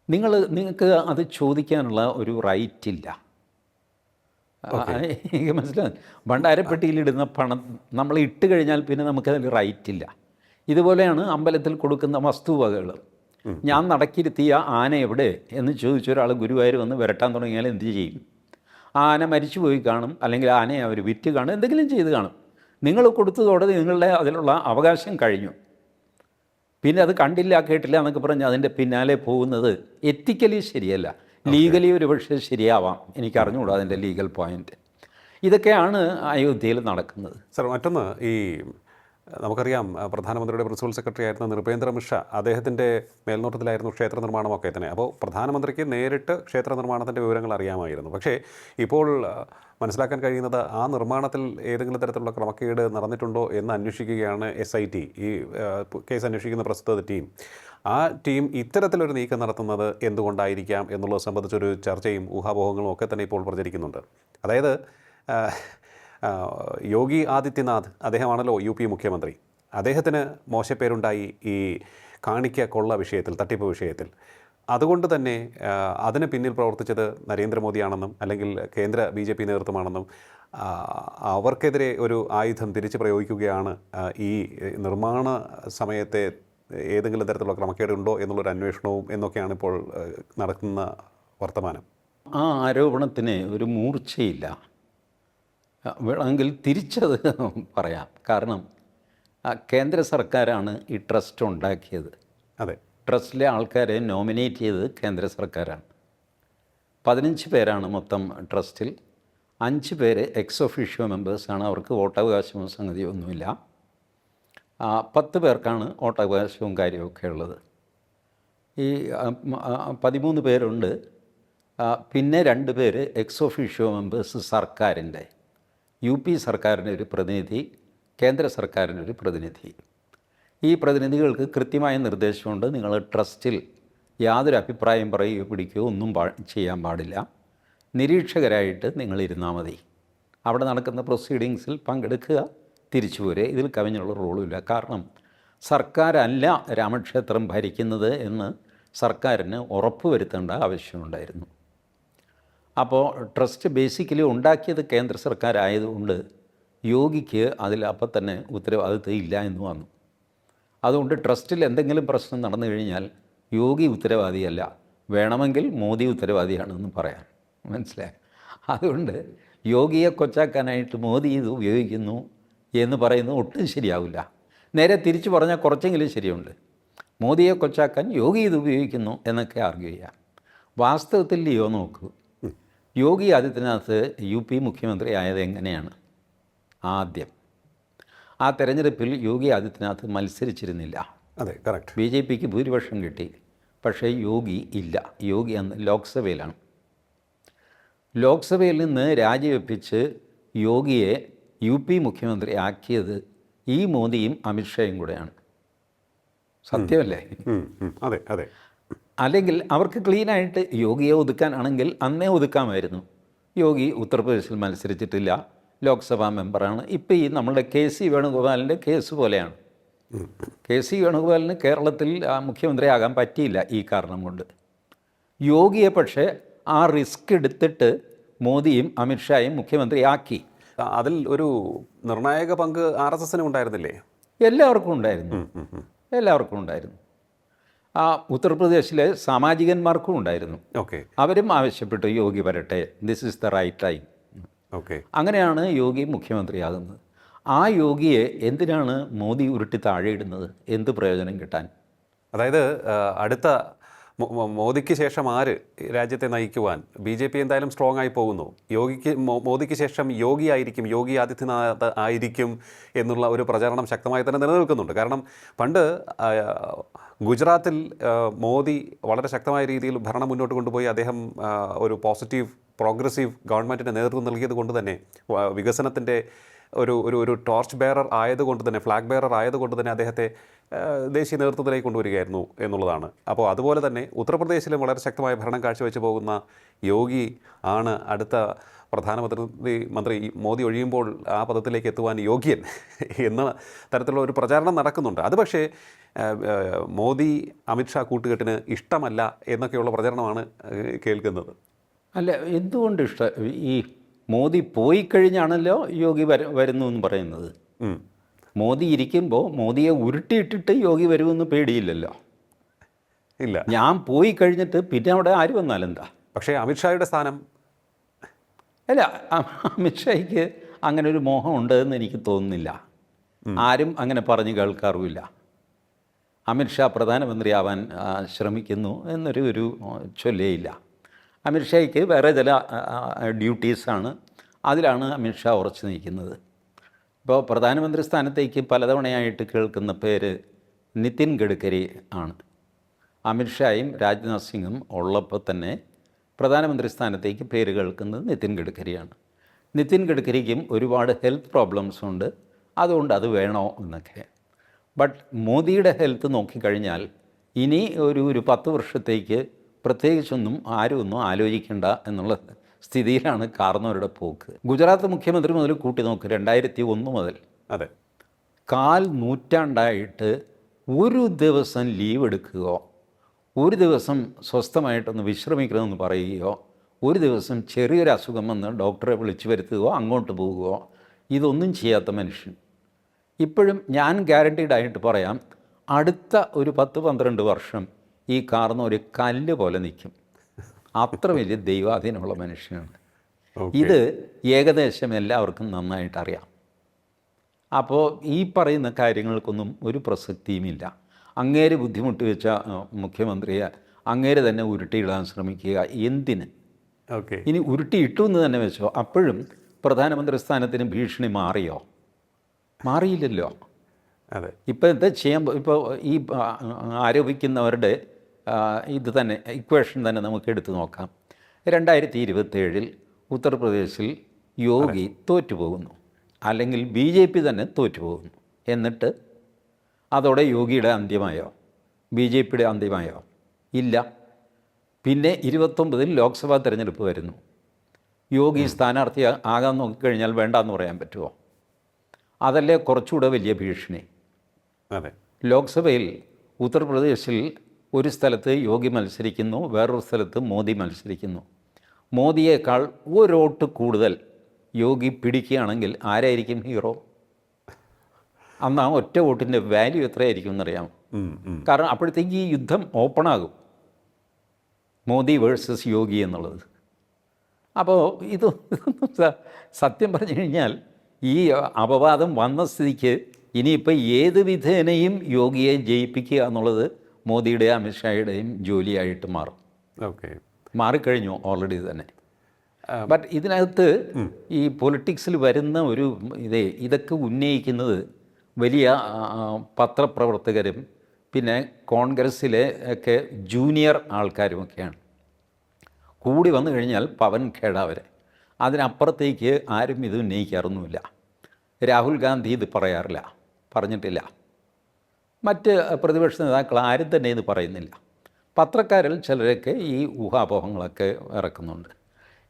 നിങ്ങൾക്ക് അത് ചോദിക്കാനുള്ള ഒരു റൈറ്റില്ല. എനിക്ക് മനസ്സിലായി. ഭണ്ഡാരപ്പെട്ടിയിലിടുന്ന പണം നമ്മൾ ഇട്ട് കഴിഞ്ഞാൽ പിന്നെ നമുക്കതിൽ റൈറ്റില്ല. ഇതുപോലെയാണ് അമ്പലത്തിൽ കൊടുക്കുന്ന വസ്തുവകകൾ. ഞാൻ നടക്കിരുത്തിയ ആന എവിടെ എന്ന് ചോദിച്ചൊരാൾ ഗുരുവായൂർ വന്ന് വരട്ടാൻ തുടങ്ങിയാൽ എന്ത് ചെയ്യും? ആ ആന മരിച്ചു പോയി കാണും, അല്ലെങ്കിൽ ആനയെ അവർ വിറ്റ് കാണും, എന്തെങ്കിലും ചെയ്ത് കാണും. നിങ്ങൾ കൊടുത്തതോടെ നിങ്ങളുടെ അതിലുള്ള അവകാശം കഴിഞ്ഞു. പിന്നെ അത് കണ്ടില്ല കേട്ടില്ല എന്നൊക്കെ പറഞ്ഞ് അതിൻ്റെ പിന്നാലെ പോകുന്നത് എത്തിക്കലി ശരിയല്ല. ലീഗലി ഒരു പക്ഷേ ശരിയാവാം, എനിക്കറിഞ്ഞുകൂടാ അതിൻ്റെ ലീഗൽ പോയിൻ്റ്. ഇതൊക്കെയാണ് അയോധ്യയിൽ നടക്കുന്നത്. സർ, മറ്റൊന്ന്, ഈ നമുക്കറിയാം പ്രധാനമന്ത്രിയുടെ പ്രിൻസിപ്പൽ സെക്രട്ടറി ആയിരുന്ന നൃപേന്ദ്ര മിശ്ര, അദ്ദേഹത്തിൻ്റെ മേൽനോട്ടത്തിലായിരുന്നു ക്ഷേത്ര നിർമ്മാണമൊക്കെ തന്നെ. അപ്പോൾ പ്രധാനമന്ത്രിക്ക് നേരിട്ട് ക്ഷേത്ര നിർമ്മാണത്തിൻ്റെ വിവരങ്ങൾ അറിയാമായിരുന്നു. പക്ഷേ ഇപ്പോൾ മനസ്സിലാക്കാൻ കഴിയുന്നത് ആ നിർമ്മാണത്തിൽ ഏതെങ്കിലും തരത്തിലുള്ള ക്രമക്കേട് നടന്നിട്ടുണ്ടോ എന്ന് അന്വേഷിക്കുകയാണ് SIT, ഈ കേസ് അന്വേഷിക്കുന്ന പ്രസ്തുത ടീം. ആ ടീം ഇത്തരത്തിലൊരു നീക്കം നടത്തുന്നത് എന്തുകൊണ്ടായിരിക്കാം എന്നുള്ളത് സംബന്ധിച്ചൊരു ചർച്ചയും ഊഹാപോഹങ്ങളും ഒക്കെ തന്നെ ഇപ്പോൾ പ്രചരിക്കുന്നുണ്ട്. അതായത് യോഗി ആദിത്യനാഥ്, അദ്ദേഹമാണല്ലോ UP മുഖ്യമന്ത്രി, അദ്ദേഹത്തിന് മോശപ്പേരുണ്ടായി ഈ കാണിക്ക കൊള്ള വിഷയത്തിൽ, തട്ടിപ്പ് വിഷയത്തിൽ. അതുകൊണ്ട് തന്നെ അതിന് പിന്നിൽ പ്രവർത്തിച്ചത് നരേന്ദ്രമോദിയാണെന്നും അല്ലെങ്കിൽ കേന്ദ്ര BJP നേതൃത്വമാണെന്നും അവർക്കെതിരെ ഒരു ആയുധം തിരിച്ച് പ്രയോഗിക്കുകയാണ്. ഈ നിർമ്മാണ സമയത്തെ ഏതെങ്കിലും തരത്തിലുള്ള ക്രമക്കേടുണ്ടോ എന്നുള്ളൊരു അന്വേഷണവും എന്നൊക്കെയാണ് ഇപ്പോൾ നടക്കുന്ന വർത്തമാനം. ആ ആരോപണത്തിന് ഒരു മൂർച്ചയില്ല. വേണമെങ്കിൽ തിരിച്ചത് പറയാം. കാരണം കേന്ദ്ര സർക്കാരാണ് ഈ ട്രസ്റ്റ് ഉണ്ടാക്കിയത്. അതെ, ട്രസ്റ്റിലെ ആൾക്കാരെ നോമിനേറ്റ് ചെയ്തത് കേന്ദ്ര സർക്കാരാണ്. 15 പേരാണ് മൊത്തം ട്രസ്റ്റിൽ. 5 പേര് എക്സ് ഒഫീഷ്യോ മെമ്പേഴ്സാണ്. അവർക്ക് വോട്ടവകാശമോ സംഗതിയോ ഒന്നുമില്ല. 10 പേർക്കാണ് വോട്ടവകാശവും കാര്യമൊക്കെ ഉള്ളത്. ഈ 13 പേരുണ്ട്. പിന്നെ 2 പേര് എക്സ് ഒഫീഷ്യോ മെമ്പേഴ്സ് സർക്കാരിൻ്റെ, UP സർക്കാരിൻ്റെ ഒരു പ്രതിനിധി, കേന്ദ്ര സർക്കാരിൻ്റെ ഒരു പ്രതിനിധി. ഈ പ്രതിനിധികൾക്ക് കൃത്യമായ നിർദ്ദേശമുണ്ട്. നിങ്ങൾ ട്രസ്റ്റിൽ യാതൊരു അഭിപ്രായം പറയുകയോ പിടിക്കുകയോ ഒന്നും ചെയ്യാൻ പാടില്ല. നിരീക്ഷകരായിട്ട് നിങ്ങളിരുന്നാൽ മതി. അവിടെ നടക്കുന്ന പ്രൊസീഡിങ്സിൽ പങ്കെടുക്കുക, തിരിച്ചു പോരുക. ഇതിൽ കവിഞ്ഞുള്ള റൂളുമില്ല. കാരണം സർക്കാരല്ല രാമക്ഷേത്രം ഭരിക്കുന്നത് എന്ന് സർക്കാരിന് ഉറപ്പ് വരുത്തേണ്ട ആവശ്യമുണ്ടായിരുന്നു. അപ്പോൾ ട്രസ്റ്റ് ബേസിക്കലി ഉണ്ടാക്കിയത് കേന്ദ്ര സർക്കാരായതുകൊണ്ട് യോഗിക്ക് അതിൽ അപ്പം തന്നെ ഉത്തരവാദിത്വം ഇല്ല എന്ന് വന്നു. അതുകൊണ്ട് ട്രസ്റ്റിൽ എന്തെങ്കിലും പ്രശ്നം നടന്നു കഴിഞ്ഞാൽ യോഗി ഉത്തരവാദിയല്ല, വേണമെങ്കിൽ മോദി ഉത്തരവാദിയാണെന്ന് പറയാൻ. മനസ്സിലായി? അതുകൊണ്ട് യോഗിയെ കൊച്ചാക്കാനായിട്ട് മോദി ഇത് ഉപയോഗിക്കുന്നു എന്ന് പറയുന്നത് ഒട്ടും ശരിയാവില്ല. നേരെ തിരിച്ചു പറഞ്ഞാൽ കുറച്ചെങ്കിലും ശരിയുണ്ട്. മോദിയെ കൊച്ചാക്കാൻ യോഗി ഇത് ഉപയോഗിക്കുന്നു എന്നൊക്കെ ആർഗ്യൂ ചെയ്യാം. വാസ്തവത്തിൽ ലിയോ നോക്കൂ, യോഗി ആദിത്യനാഥ് UP മുഖ്യമന്ത്രി ആയത് എങ്ങനെയാണ്? ആദ്യം ആ തെരഞ്ഞെടുപ്പിൽ യോഗി ആദിത്യനാഥ് മത്സരിച്ചിരുന്നില്ല. അതെ, കറക്റ്റ്. BJPക്ക് ഭൂരിപക്ഷം കിട്ടി. പക്ഷേ യോഗി ഇല്ല. യോഗി അന്ന് ലോക്സഭയിലാണ്. ലോക്സഭയിൽ നിന്ന് രാജിവെപ്പിച്ച് യോഗിയെ UP മുഖ്യമന്ത്രി ആക്കിയത് ഈ മോദിയും അമിത്ഷായും കൂടെയാണ്. സത്യമല്ലേ? അതെ അതെ. അല്ലെങ്കിൽ അവർക്ക് ക്ലീനായിട്ട് യോഗിയെ ഒതുക്കാനാണെങ്കിൽ അന്നേ ഒതുക്കാമായിരുന്നു. യോഗി ഉത്തർപ്രദേശിൽ മത്സരിച്ചിട്ടില്ല, ലോക്സഭാ മെമ്പറാണ്. ഇപ്പോൾ ഈ നമ്മുടെ KC വേണുഗോപാലിൻ്റെ കേസ് പോലെയാണ്. KC വേണുഗോപാലിന് കേരളത്തിൽ മുഖ്യമന്ത്രിയാകാൻ പറ്റിയില്ല ഈ കാരണം കൊണ്ട്. യോഗിയെ പക്ഷേ ആ റിസ്ക് എടുത്തിട്ട് മോദിയും അമിത്ഷായും മുഖ്യമന്ത്രിയാക്കി. അതിൽ ഒരു നിർണായക പങ്ക് RSSന് ഉണ്ടായിരുന്നില്ലേ? എല്ലാവർക്കും ഉണ്ടായിരുന്നു. ആ ഉത്തർപ്രദേശിലെ സാമാജികന്മാർക്കും ഉണ്ടായിരുന്നു. ഓക്കെ. അവരും ആവശ്യപ്പെട്ടു യോഗി വരട്ടെ, this is the right time. Okay. അങ്ങനെയാണ് യോഗി മുഖ്യമന്ത്രിയാകുന്നത്. ആ യോഗിയെ എന്തിനാണ് മോദി ഉരുട്ടി താഴെയിടുന്നത്? എന്ത് പ്രയോജനം കിട്ടാൻ? അതായത് അടുത്ത മോദിക്ക് ശേഷം ആര് രാജ്യത്തെ നയിക്കുവാൻ? BJP എന്തായാലും സ്ട്രോങ് ആയി പോകുന്നു. മോദിക്ക് ശേഷം യോഗി ആയിരിക്കും, യോഗി ആദിത്യനാഥ് ആയിരിക്കും എന്നുള്ള ഒരു പ്രചാരണം ശക്തമായി തന്നെ നിലനിൽക്കുന്നുണ്ട്. കാരണം പണ്ട് ഗുജറാത്തിൽ മോദി വളരെ ശക്തമായ രീതിയിൽ ഭരണം മുന്നോട്ട് കൊണ്ടുപോയി അദ്ദേഹം ഒരു പോസിറ്റീവ് പ്രോഗ്രസീവ് ഗവൺമെൻറ്റിന് നേതൃത്വം നൽകിയത് കൊണ്ട് തന്നെ വികസനത്തിൻ്റെ ഒരു ടോർച്ച് ബെയറർ ആയതുകൊണ്ട് തന്നെ, ഫ്ലാഗ് ബെയറർ ആയതുകൊണ്ട് തന്നെ അദ്ദേഹത്തെ ദേശീയ നേതൃത്വത്തിലേക്ക് കൊണ്ടുവരികയായിരുന്നു എന്നുള്ളതാണ്. അപ്പോൾ അതുപോലെ തന്നെ ഉത്തർപ്രദേശിലും വളരെ ശക്തമായ ഭരണം കാഴ്ചവെച്ച് പോകുന്ന യോഗി ആണ് അടുത്ത പ്രധാനമന്ത്രി മോദി ഒഴിയുമ്പോൾ ആ പദത്തിലേക്ക് എത്തുവാൻ യോഗ്യൻ എന്ന തരത്തിലുള്ള ഒരു പ്രചാരണം നടക്കുന്നുണ്ട്. അത് പക്ഷേ മോദി അമിത്ഷാ കൂട്ടുകെട്ടിന് ഇഷ്ടമല്ല എന്നൊക്കെയുള്ള പ്രചരണമാണ് കേൾക്കുന്നത്. അല്ല, എന്തുകൊണ്ട് ഈ മോദി പോയി കഴിഞ്ഞാണല്ലോ യോഗി വരുന്നു എന്ന് പറയുന്നത്. മോദി ഇരിക്കുമ്പോൾ മോദിയെ ഉരുട്ടിയിട്ടിട്ട് യോഗി വരുമെന്ന് പേടിയില്ലല്ലോ. ഇല്ല, ഞാൻ പോയി കഴിഞ്ഞിട്ട് പിന്നെ അവിടെ ആര് വന്നാലെന്താ? പക്ഷേ അമിത്ഷായുടെ സ്ഥാനം അല്ല, അമിത്ഷായ്ക്ക് അങ്ങനെ ഒരു മോഹം ഉണ്ടെന്ന് എനിക്ക് തോന്നുന്നില്ല. ആരും അങ്ങനെ പറഞ്ഞു കേൾക്കാറുമില്ല. അമിത്ഷാ പ്രധാനമന്ത്രിയാവാൻ ശ്രമിക്കുന്നു എന്നൊരു ചൊല്ലേയില്ല. അമിത്ഷായ്ക്ക് വേറെ ചില ഡ്യൂട്ടീസാണ്, അതിലാണ് അമിത്ഷാ ഉറച്ചു നിൽക്കുന്നത്. ഇപ്പോൾ പ്രധാനമന്ത്രി സ്ഥാനത്തേക്ക് പലതവണയായിട്ട് കേൾക്കുന്ന പേര് നിതിൻ ഗഡ്കരി ആണ്. അമിത്ഷായും രാജ്നാഥ് സിംഗും ഉള്ളപ്പോൾ തന്നെ പ്രധാനമന്ത്രി സ്ഥാനത്തേക്ക് പേര് കേൾക്കുന്നത് നിതിൻ ഗഡ്കരിയാണ്. നിതിൻ ഗഡ്കരിക്കും ഒരുപാട് ഹെൽത്ത് പ്രോബ്ലംസ് ഉണ്ട്, അതുകൊണ്ട് അത് വേണോ എന്നൊക്കെ. ബട്ട് മോദിയുടെ ഹെൽത്ത് നോക്കിക്കഴിഞ്ഞാൽ ഇനി ഒരു 10 വർഷത്തേക്ക് പ്രത്യേകിച്ചൊന്നും ആരും ആലോചിക്കേണ്ട എന്നുള്ള സ്ഥിതിയിലാണ് കാർന്നവരുടെ പോക്ക്. ഗുജറാത്ത് മുഖ്യമന്ത്രി മുതൽ കൂട്ടി നോക്ക്, 2001 മുതൽ അതെ 4 നൂറ്റാണ്ടായിട്ട് ഒരു ദിവസം ലീവ് എടുക്കുകയോ, ഒരു ദിവസം സ്വസ്ഥമായിട്ടൊന്ന് വിശ്രമിക്കണമെന്ന് പറയുകയോ, ഒരു ദിവസം ചെറിയൊരു അസുഖം വന്ന് ഡോക്ടറെ വിളിച്ചു വരുത്തുകയോ അങ്ങോട്ട് പോവുകയോ, ഇതൊന്നും ചെയ്യാത്ത മനുഷ്യൻ. ഇപ്പോഴും ഞാൻ ഗ്യാരണ്ടീഡായിട്ട് പറയാം, അടുത്ത ഒരു 10-12 വർഷം ഈ കാർന്ന് ഒരു കല്ല് പോലെ നിൽക്കും. അത്ര വലിയ ദൈവാധീനമുള്ള മനുഷ്യനാണ്. ഇത് ഏകദേശം എല്ലാവർക്കും നന്നായിട്ടറിയാം. അപ്പോൾ ഈ പറയുന്ന കാര്യങ്ങൾക്കൊന്നും ഒരു പ്രസക്തിയുമില്ല. അങ്ങേര് ബുദ്ധിമുട്ട് വെച്ച മുഖ്യമന്ത്രിയെ അങ്ങേര് തന്നെ ഉരുട്ടിയിടാൻ ശ്രമിക്കുക എന്തിന്? ഓക്കെ. ഇനി ഉരുട്ടിയിട്ടു എന്ന് തന്നെ വെച്ചോ, അപ്പോഴും പ്രധാനമന്ത്രി സ്ഥാനത്തിന് ഭീഷണി മാറിയോ? മാറിയില്ലല്ലോ. അതെ. ഇപ്പോൾ എന്താ ചെയ്യാൻ ഇപ്പോൾ ഈ ആരോപിക്കുന്നവരുടെ ഇത് തന്നെ ഇക്വേഷൻ തന്നെ നമുക്ക് എടുത്തു നോക്കാം. 2027 ഉത്തർപ്രദേശിൽ യോഗി തോറ്റുപോകുന്നു, അല്ലെങ്കിൽ BJP തന്നെ തോറ്റുപോകുന്നു. എന്നിട്ട് അതോടെ യോഗിയുടെ അന്ത്യമായോ? BJPയുടെ അന്ത്യമായോ? ഇല്ല. പിന്നെ 29 ലോക്സഭാ തിരഞ്ഞെടുപ്പ് വരുന്നു. യോഗി സ്ഥാനാർത്ഥി ആകാൻ നോക്കിക്കഴിഞ്ഞാൽ വേണ്ടാന്ന് പറയാൻ പറ്റുമോ? അതല്ലേ കുറച്ചുകൂടെ വലിയ ഭീഷണി. അതെ. ലോക്സഭയിൽ ഉത്തർപ്രദേശിൽ ഒരു സ്ഥലത്ത് യോഗി മത്സരിക്കുന്നു, വേറൊരു സ്ഥലത്ത് മോദി മത്സരിക്കുന്നു. മോദിയേക്കാൾ ഒരു വോട്ട് കൂടുതൽ യോഗി പിടിക്കുകയാണെങ്കിൽ ആരായിരിക്കും ഹീറോ? അന്ന് ആ ഒറ്റ വോട്ടിൻ്റെ വാല്യൂ എത്രയായിരിക്കും എന്നറിയാമോ? കാരണം അപ്പോഴത്തേക്ക് ഈ യുദ്ധം ഓപ്പണാകും, മോദി വേഴ്സസ് യോഗി എന്നുള്ളത്. അപ്പോൾ ഇത് സത്യം പറഞ്ഞു കഴിഞ്ഞാൽ ഈ അപവാദം വന്ന സ്ഥിതിക്ക് ഇനിയിപ്പോൾ ഏത് വിധേനയും യോഗിയെ ജയിപ്പിക്കുക എന്നുള്ളത് മോദിയുടെ അമിത്ഷായുടെയും ജോലിയായിട്ട് മാറും. ഓക്കെ. മാറിക്കഴിഞ്ഞു ഓൾറെഡി തന്നെ. ബട്ട് ഇതിനകത്ത് ഈ പൊളിറ്റിക്സിൽ വരുന്ന ഒരു ഇതൊക്കെ ഉന്നയിക്കുന്നത് വലിയ പത്രപ്രവർത്തകരും പിന്നെ കോൺഗ്രസ്സിലെ ഒക്കെ ജൂനിയർ ആൾക്കാരുമൊക്കെയാണ്. കൂടി വന്നു കഴിഞ്ഞാൽ പവൻ ഖേഡ വരെ. അതിനപ്പുറത്തേക്ക് ആരും ഇത് ഉന്നയിക്കാറൊന്നുമില്ല. രാഹുൽ ഗാന്ധി ഇത് പറയാറില്ല, പറഞ്ഞിട്ടില്ല. മറ്റ് പ്രതിപക്ഷ നേതാക്കൾ ആരും തന്നെ ഇത് പറയുന്നില്ല. പത്രക്കാരിൽ ചിലരൊക്കെ ഈ ഊഹാപോഹങ്ങളൊക്കെ ഇറക്കുന്നുണ്ട്.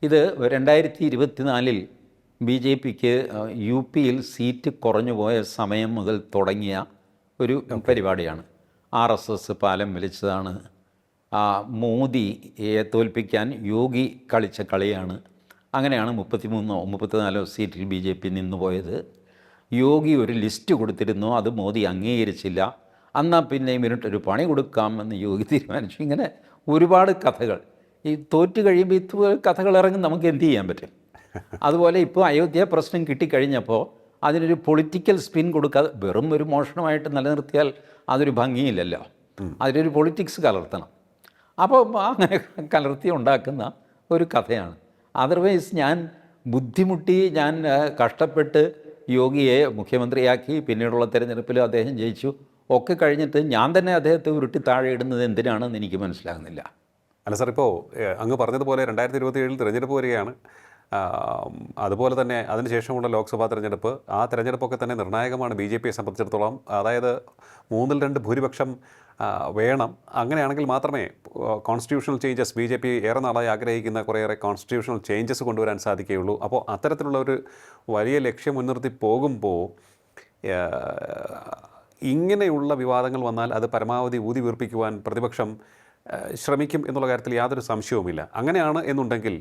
ഇത് 2024 BJPക്ക് UPയിൽ സീറ്റ് കുറഞ്ഞു പോയ സമയം മുതൽ തുടങ്ങിയ ഒരു പരിപാടിയാണ്. RSS പാലം വലിച്ചതാണ്, മോദിയെ തോൽപ്പിക്കാൻ യോഗി കളിച്ച കളിയാണ്. അങ്ങനെയാണ് 33-34 സീറ്റിൽ BJP നിന്നുപോയത്. യോഗി ഒരു ലിസ്റ്റ് കൊടുത്തിരുന്നു, അത് മോദി അംഗീകരിച്ചില്ല. എന്നാൽ പിന്നെ ഇവരിട്ടൊരു പണി കൊടുക്കാമെന്ന് യോഗി തീരുമാനിച്ചു. ഇങ്ങനെ ഒരുപാട് കഥകൾ. ഈ തോറ്റ് കഴിയുമ്പോൾ ഇതുപോലെ കഥകൾ ഇറങ്ങി നമുക്ക് എന്ത് ചെയ്യാൻ പറ്റും? അതുപോലെ ഇപ്പോൾ അയോധ്യ പ്രശ്നം കിട്ടിക്കഴിഞ്ഞപ്പോൾ അതിനൊരു പൊളിറ്റിക്കൽ സ്പിൻ കൊടുക്കാതെ വെറും ഒരു മോഷണമായിട്ട് നിലനിർത്തിയാൽ അതൊരു ഭംഗിയില്ലല്ലോ. അതിലൊരു പൊളിറ്റിക്സ് കലർത്തണം. അപ്പോൾ അങ്ങനെ കലർത്തി ഉണ്ടാക്കുന്ന ഒരു കഥയാണ്. അതർവൈസ് ഞാൻ ബുദ്ധിമുട്ടി, ഞാൻ കഷ്ടപ്പെട്ട് യോഗിയെ മുഖ്യമന്ത്രിയാക്കി, പിന്നീടുള്ള തിരഞ്ഞെടുപ്പിൽ അദ്ദേഹം ജയിച്ചു, ഒക്കെ കഴിഞ്ഞിട്ട് ഞാൻ തന്നെ അദ്ദേഹത്തെ ഉരുട്ടി താഴെ ഇടുന്നത് എന്തിനാണെന്ന് എനിക്ക് മനസ്സിലാകുന്നില്ല. അല്ല സാർ, ഇപ്പോൾ അങ്ങ് പറഞ്ഞതുപോലെ 2027 തിരഞ്ഞെടുപ്പ് വരികയാണ്. അതുപോലെ തന്നെ അതിനുശേഷമുള്ള ലോക്സഭാ തിരഞ്ഞെടുപ്പ്, ആ തിരഞ്ഞെടുപ്പൊക്കെ തന്നെ നിർണായകമാണ് BJPയെ സംബന്ധിച്ചിടത്തോളം. അതായത് 3/2 ഭൂരിപക്ഷം വേണം. അങ്ങനെയാണെങ്കിൽ മാത്രമേ കോൺസ്റ്റിറ്റ്യൂഷണൽ ചേഞ്ചസ്, BJP ഏറെ നാളായി ആഗ്രഹിക്കുന്ന കുറേയേറെ കോൺസ്റ്റിറ്റ്യൂഷണൽ ചേഞ്ചസ് കൊണ്ടുവരാൻ സാധിക്കുകയുള്ളൂ. അപ്പോൾ അത്തരത്തിലുള്ള ഒരു വലിയ ലക്ഷ്യം മുൻനിർത്തി പോകുമ്പോൾ ഇങ്ങനെയുള്ള വിവാദങ്ങൾ വന്നാൽ അത് പരമാവധി ഊതി വീർപ്പിക്കുവാൻ പ്രതിപക്ഷം ശ്രമിക്കും എന്നുള്ള കാര്യത്തിൽ യാതൊരു സംശയവുമില്ല. അങ്ങനെയാണ് എന്നുണ്ടെങ്കിൽ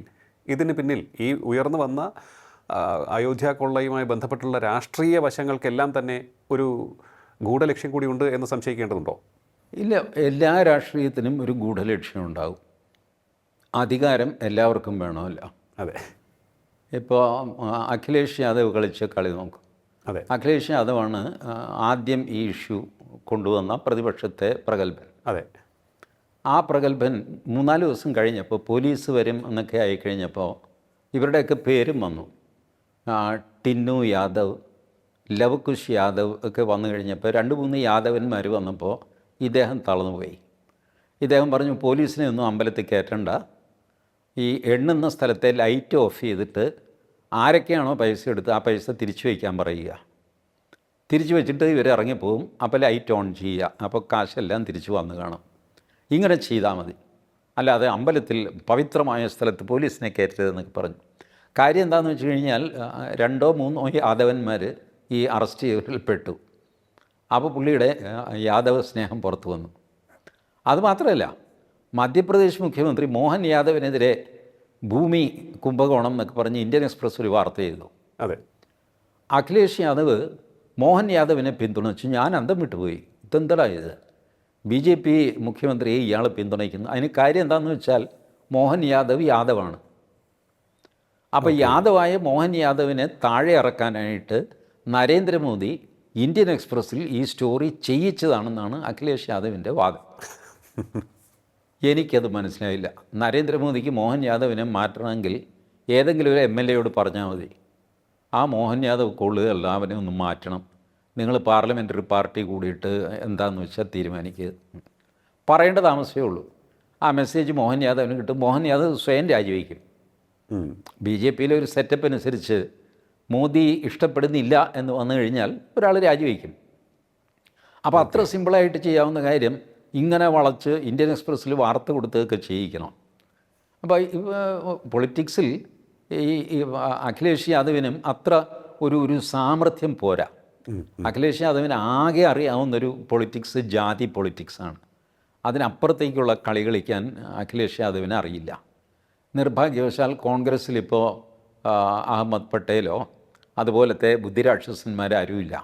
ഇതിന് പിന്നിൽ ഈ ഉയർന്നു വന്ന അയോധ്യ കൊള്ളയുമായി ബന്ധപ്പെട്ടുള്ള രാഷ്ട്രീയ വശങ്ങൾക്കെല്ലാം തന്നെ ഒരു ഗൂഢലക്ഷ്യം കൂടിയുണ്ട് എന്ന് സംശയിക്കേണ്ടതുണ്ടോ? ഇല്ല, എല്ലാ രാഷ്ട്രീയത്തിനും ഒരു ഗൂഢലക്ഷ്യമുണ്ടാകും. അധികാരം എല്ലാവർക്കും വേണമല്ലോ. അതെ. ഇപ്പോൾ അഖിലേഷ് യാദവ് കളിച്ച കളി നോക്കും. അതെ. അഖിലേഷ് യാദവാണ് ആദ്യം ഈ ഇഷ്യൂ കൊണ്ടുവന്ന പ്രതിപക്ഷത്തെ പ്രഗത്ഭൻ. അതെ. ആ പ്രഗത്ഭൻ 3-4 ദിവസം കഴിഞ്ഞപ്പോൾ പോലീസ് വരും എന്നൊക്കെ ആയിക്കഴിഞ്ഞപ്പോൾ ഇവരുടെയൊക്കെ പേരും വന്നു. ടിന്നു യാദവ്, ലവകുശ് യാദവ് ഒക്കെ വന്നു കഴിഞ്ഞപ്പോൾ 2-3 യാദവന്മാർ വന്നപ്പോൾ ഇദ്ദേഹം തളർന്നുപോയി. ഇദ്ദേഹം പറഞ്ഞു, പോലീസിനെ ഒന്നും അമ്പലത്തിൽ കയറ്റണ്ട, ഈ എണ്ണുന്ന സ്ഥലത്തെ ലൈറ്റ് ഓഫ് ചെയ്തിട്ട് ആരൊക്കെയാണോ പൈസ എടുത്ത് ആ പൈസ തിരിച്ചു വയ്ക്കാൻ പറയുക. തിരിച്ചു വെച്ചിട്ട് ഇവർ ഇറങ്ങിപ്പോവും. അപ്പോൾ ലൈറ്റ് ഓൺ ചെയ്യുക, അപ്പോൾ കാശെല്ലാം തിരിച്ചു വന്ന് കാണും. ഇങ്ങനെ ചെയ്താൽ മതി, അല്ലാതെ അമ്പലത്തിൽ പവിത്രമായ സ്ഥലത്ത് പോലീസിനെ കയറ്റരുതെന്നൊക്കെ പറഞ്ഞു. കാര്യം എന്താണെന്ന് വെച്ച് കഴിഞ്ഞാൽ 2-3 യാദവന്മാർ ഈ അറസ്റ്റ് ചെയ്തവരിൽ പെട്ടു. അപ്പോൾ പുള്ളിയുടെ യാദവ സ്നേഹം പുറത്തു വന്നു. അതുമാത്രമല്ല, മധ്യപ്രദേശ് മുഖ്യമന്ത്രി മോഹൻ യാദവിനെതിരെ ഭൂമി കുംഭകോണം എന്നൊക്കെ പറഞ്ഞ് ഇന്ത്യൻ എക്സ്പ്രസ് ഒരു വാർത്ത ചെയ്തു. അതെ. അഖിലേഷ് യാദവ് മോഹൻ യാദവിനെ പിന്തുണച്ചു. ഞാൻ അന്തം വിട്ടുപോയി, ഇതെന്താ ഇത്? BJP മുഖ്യമന്ത്രിയെ ഇയാളെ പിന്തുണയ്ക്കുന്നു. അതിന് കാര്യം എന്താണെന്ന് വെച്ചാൽ മോഹൻ യാദവ് യാദവാണ്. അപ്പോൾ യാദവായ മോഹൻ യാദവിനെ താഴെ ഇറക്കാനായിട്ട് നരേന്ദ്രമോദി ഇന്ത്യൻ എക്സ്പ്രസ്സിൽ ഈ സ്റ്റോറി ചെയ്യിച്ചതാണെന്നാണ് അഖിലേഷ് യാദവിൻ്റെ വാദം. എനിക്കത് മനസ്സിലായില്ല. നരേന്ദ്രമോദിക്ക് മോഹൻ യാദവിനെ മാറ്റണമെങ്കിൽ ഏതെങ്കിലും ഒരു MLA പറഞ്ഞാൽ മതി, ആ മോഹൻ യാദവ് കൊള്ളുകയല്ല, അവനെ ഒന്ന് മാറ്റണം, നിങ്ങൾ പാർലമെൻ്ററി പാർട്ടി കൂടിയിട്ട് എന്താണെന്ന് വെച്ചാൽ തീരുമാനിക്കുക, പറയേണ്ട താമസമേ ഉള്ളൂ. ആ മെസ്സേജ് മോഹൻ യാദവിന് കിട്ടും. മോഹൻ യാദവ് സ്വയം രാജിവെക്കും. BJPയിലെ ഒരു സെറ്റപ്പ് അനുസരിച്ച് മോദി ഇഷ്ടപ്പെടുന്നില്ല എന്ന് വന്നു കഴിഞ്ഞാൽ ഒരാൾ രാജിവെക്കും. അപ്പോൾ അത്ര സിമ്പിളായിട്ട് ചെയ്യാവുന്ന കാര്യം ഇങ്ങനെ വളച്ച് ഇന്ത്യൻ എക്സ്പ്രസ്സിൽ വാർത്ത കൊടുത്തൊക്കെ ചെയ്യിക്കണം. അപ്പോൾ പൊളിറ്റിക്സിൽ ഈ അഖിലേഷ് യാദവിനും അത്ര ഒരു സാമർഥ്യം പോരാ. അഖിലേഷ് യാദവിന് ആകെ അറിയാവുന്നൊരു പൊളിറ്റിക്സ് ജാതി പൊളിറ്റിക്സാണ്. അതിനപ്പുറത്തേക്കുള്ള കളി കളിക്കാൻ അഖിലേഷ് യാദവിന് അറിയില്ല. നിർഭാഗ്യവശാൽ കോൺഗ്രസ്സിലിപ്പോൾ അഹമ്മദ് പട്ടേലോ അതുപോലത്തെ ബുദ്ധിരാക്ഷസന്മാരാരുമില്ല.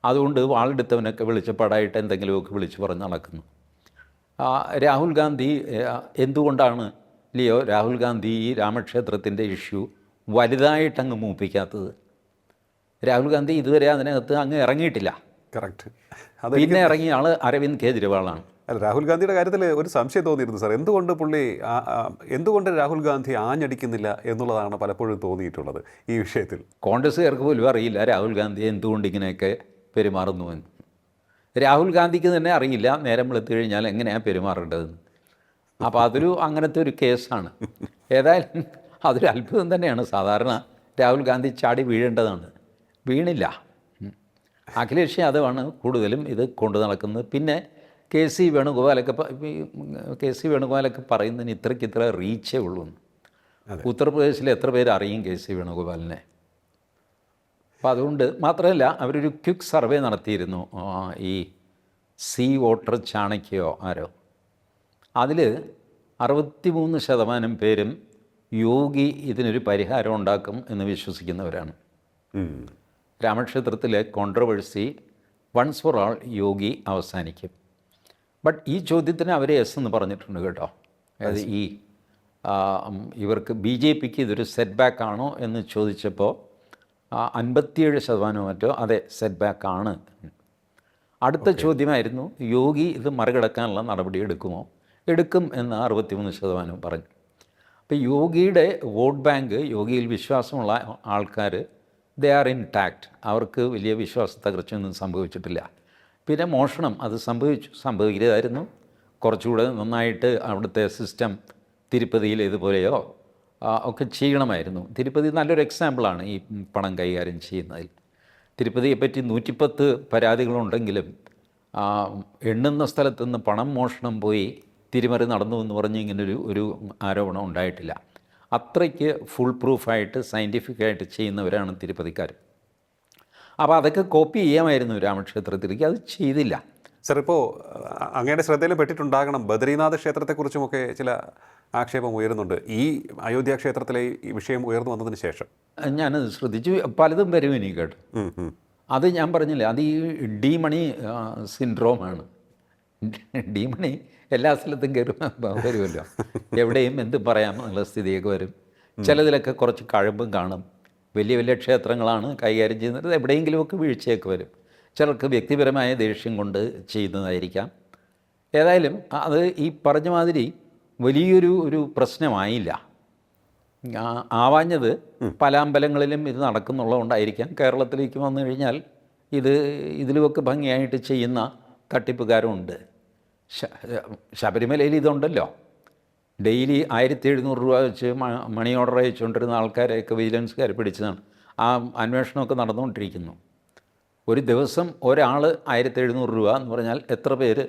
അതുകൊണ്ട് വാളെടുത്തവനൊക്കെ വെളിച്ചപ്പാടായിട്ട് എന്തെങ്കിലുമൊക്കെ വിളിച്ച് പറഞ്ഞ് നടക്കുന്നു. രാഹുൽ ഗാന്ധി എന്തുകൊണ്ടാണ് രാഹുൽ ഗാന്ധി ഈ രാമക്ഷേത്രത്തിൻ്റെ ഇഷ്യൂ വലുതായിട്ടങ്ങ് മൂപ്പിക്കാത്തത്? രാഹുൽ ഗാന്ധി ഇതുവരെ അതിനകത്ത് അങ്ങ് ഇറങ്ങിയിട്ടില്ല. കറക്റ്റ്. പിന്നെ ഇറങ്ങിയ ആൾ അരവിന്ദ് കെജ്രിവാളാണ്. അല്ല, രാഹുൽ ഗാന്ധിയുടെ കാര്യത്തിൽ ഒരു സംശയം തോന്നിയിരുന്നു സാർ. എന്തുകൊണ്ട് രാഹുൽ ഗാന്ധി ആഞ്ഞടിക്കുന്നില്ല എന്നുള്ളതാണ് പലപ്പോഴും തോന്നിയിട്ടുള്ളത് ഈ വിഷയത്തിൽ. കോൺഗ്രസ്സുകാർക്ക് പോലും അറിയില്ല രാഹുൽ ഗാന്ധി എന്തുകൊണ്ട് ഇങ്ങനെയൊക്കെ പെരുമാറുന്നുവെന്ന്. രാഹുൽ ഗാന്ധിക്ക് തന്നെ അറിയില്ല നേരം വെളുത്തു കഴിഞ്ഞാൽ എങ്ങനെയാണ് പെരുമാറേണ്ടതെന്ന്. അപ്പോൾ അങ്ങനത്തെ ഒരു കേസാണ്. ഏതായാലും അതൊരു അത്ഭുതം തന്നെയാണ്. സാധാരണ രാഹുൽ ഗാന്ധി ചാടി വീഴേണ്ടതാണ്, വീണില്ല. അഖിലേഷ് യാദവാണ് കൂടുതലും ഇത് കൊണ്ടു നടക്കുന്നത്. പിന്നെ KC വേണുഗോപാലൊക്കെ പറയുന്നതിന് ഇത്ര റീച്ചേ ഉള്ളൂ. ഉത്തർപ്രദേശിൽ എത്ര പേര് അറിയും KC വേണുഗോപാലിനെ? അപ്പോൾ അതുകൊണ്ട് മാത്രമല്ല, അവരൊരു ക്വിക്ക് സർവേ നടത്തിയിരുന്നു, ഈ വോട്ടർ ചാണക്യോ ആരോ, അതിൽ 63% പേരും യോഗി ഇതിനൊരു പരിഹാരം ഉണ്ടാക്കും എന്ന് വിശ്വസിക്കുന്നവരാണ്. രാമക്ഷേത്രത്തിലെ കോൺട്രവേഴ്സി വൺസ് ഫോർ ആൾ യോഗി അവസാനിക്കും. ബട്ട് ഈ ചോദ്യത്തിന് അവർ യെസ് എന്ന് പറഞ്ഞിട്ടുണ്ട് കേട്ടോ. അതായത് ഇവർക്ക് BJPക്ക് ഇതൊരു സെറ്റ് ബാക്ക് ആണോ എന്ന് ചോദിച്ചപ്പോൾ 57% മറ്റോ അതെ സെറ്റ് ബാക്ക് ആണ്. അടുത്ത ചോദ്യമായിരുന്നു യോഗി ഇത് മറികടക്കാനുള്ള നടപടി എടുക്കുമോ? എടുക്കും എന്ന് 63% പറഞ്ഞു. അപ്പോൾ യോഗിയുടെ വോട്ട് ബാങ്ക്, യോഗിയിൽ വിശ്വാസമുള്ള ആൾക്കാർ ദേ ആർ ഇൻടാക്റ്റ്, അവർക്ക് വലിയ വിശ്വാസ തകർച്ചയൊന്നും സംഭവിച്ചിട്ടില്ല. പിന്നെ മോഷണം അത് സംഭവിക്കരുതായിരുന്നു. കുറച്ചുകൂടെ നന്നായിട്ട് അവിടുത്തെ സിസ്റ്റം തിരുപ്പതിയിൽ ഇതുപോലെയോ ഒക്കെ ചെയ്യണമായിരുന്നു. തിരുപ്പതി നല്ലൊരു എക്സാമ്പിളാണ് ഈ പണം കൈകാര്യം ചെയ്യുന്നതിൽ. തിരുപ്പതിയെപ്പറ്റി 110 പരാതികളുണ്ടെങ്കിലും എണ്ണുന്ന സ്ഥലത്തുനിന്ന് പണം മോഷണം പോയി തിരിമറി നടന്നു എന്ന് പറഞ്ഞ് ഇങ്ങനൊരു ആരോപണം ഉണ്ടായിട്ടില്ല. അത്രയ്ക്ക് ഫുൾ പ്രൂഫായിട്ട് സയൻറ്റിഫിക്കായിട്ട് ചെയ്യുന്നവരാണ് തിരുപ്പതിക്കാർ. അപ്പോൾ അതൊക്കെ കോപ്പി ചെയ്യാമായിരുന്നു രാമക്ഷേത്രത്തിലേക്ക്, അത് ചെയ്തില്ല. സാർ, ഇപ്പോൾ അങ്ങയുടെ ശ്രദ്ധയിൽ പെട്ടിട്ടുണ്ടാകണം, ബദ്രീനാഥ് ക്ഷേത്രത്തെക്കുറിച്ചുമൊക്കെ ചില ആക്ഷേപം ഉയരുന്നുണ്ട് ഈ അയോധ്യ ക്ഷേത്രത്തിലെ ഈ വിഷയം ഉയർന്നു വന്നതിന് ശേഷം. ഞാനത് ശ്രദ്ധിച്ചു, പലതും വരും എനിക്ക് കേട്ടോ. അത് ഞാൻ പറഞ്ഞില്ലേ, അത് ഈ ഡി-മണി സിൻഡ്രോമാണ്. ഡി-മണി എല്ലാ സ്ഥലത്തും വരുമല്ലോ, എവിടെയും എന്തും പറയാം എന്നുള്ള സ്ഥിതിയൊക്കെ വരും. ചിലതിലൊക്കെ കുറച്ച് കഴമ്പും കാണും. വലിയ വലിയ ക്ഷേത്രങ്ങളാണ് കൈകാര്യം ചെയ്യുന്നത്, എവിടെയെങ്കിലുമൊക്കെ വീഴ്ചയൊക്കെ വരും. ചിലർക്ക് വ്യക്തിപരമായ ദേഷ്യം കൊണ്ട് ചെയ്യുന്നതായിരിക്കാം. ഏതായാലും അത് ഈ പറഞ്ഞ മാതിരി വലിയൊരു പ്രശ്നമായില്ല. ആവാഞ്ഞത് പല അമ്പലങ്ങളിലും ഇത് നടക്കുന്നുള്ളതുകൊണ്ടായിരിക്കാം. കേരളത്തിലേക്ക് വന്നു കഴിഞ്ഞാൽ ഇതിലുമൊക്കെ ഭംഗിയായിട്ട് ചെയ്യുന്ന തട്ടിപ്പുകാരുമുണ്ട്. ശബരിമലയിൽ ഇതുണ്ടല്ലോ, ഡെയിലി 1700 രൂപ വെച്ച് മണി ഓർഡർ അയച്ചുകൊണ്ടിരുന്ന ആൾക്കാരെയൊക്കെ വിജിലൻസുകാർ പിടിച്ചതാണ്. ആ അന്വേഷണമൊക്കെ നടന്നുകൊണ്ടിരിക്കുന്നു. ഒരു ദിവസം ഒരാൾ 1700 രൂപ എന്ന് പറഞ്ഞാൽ എത്ര പേര്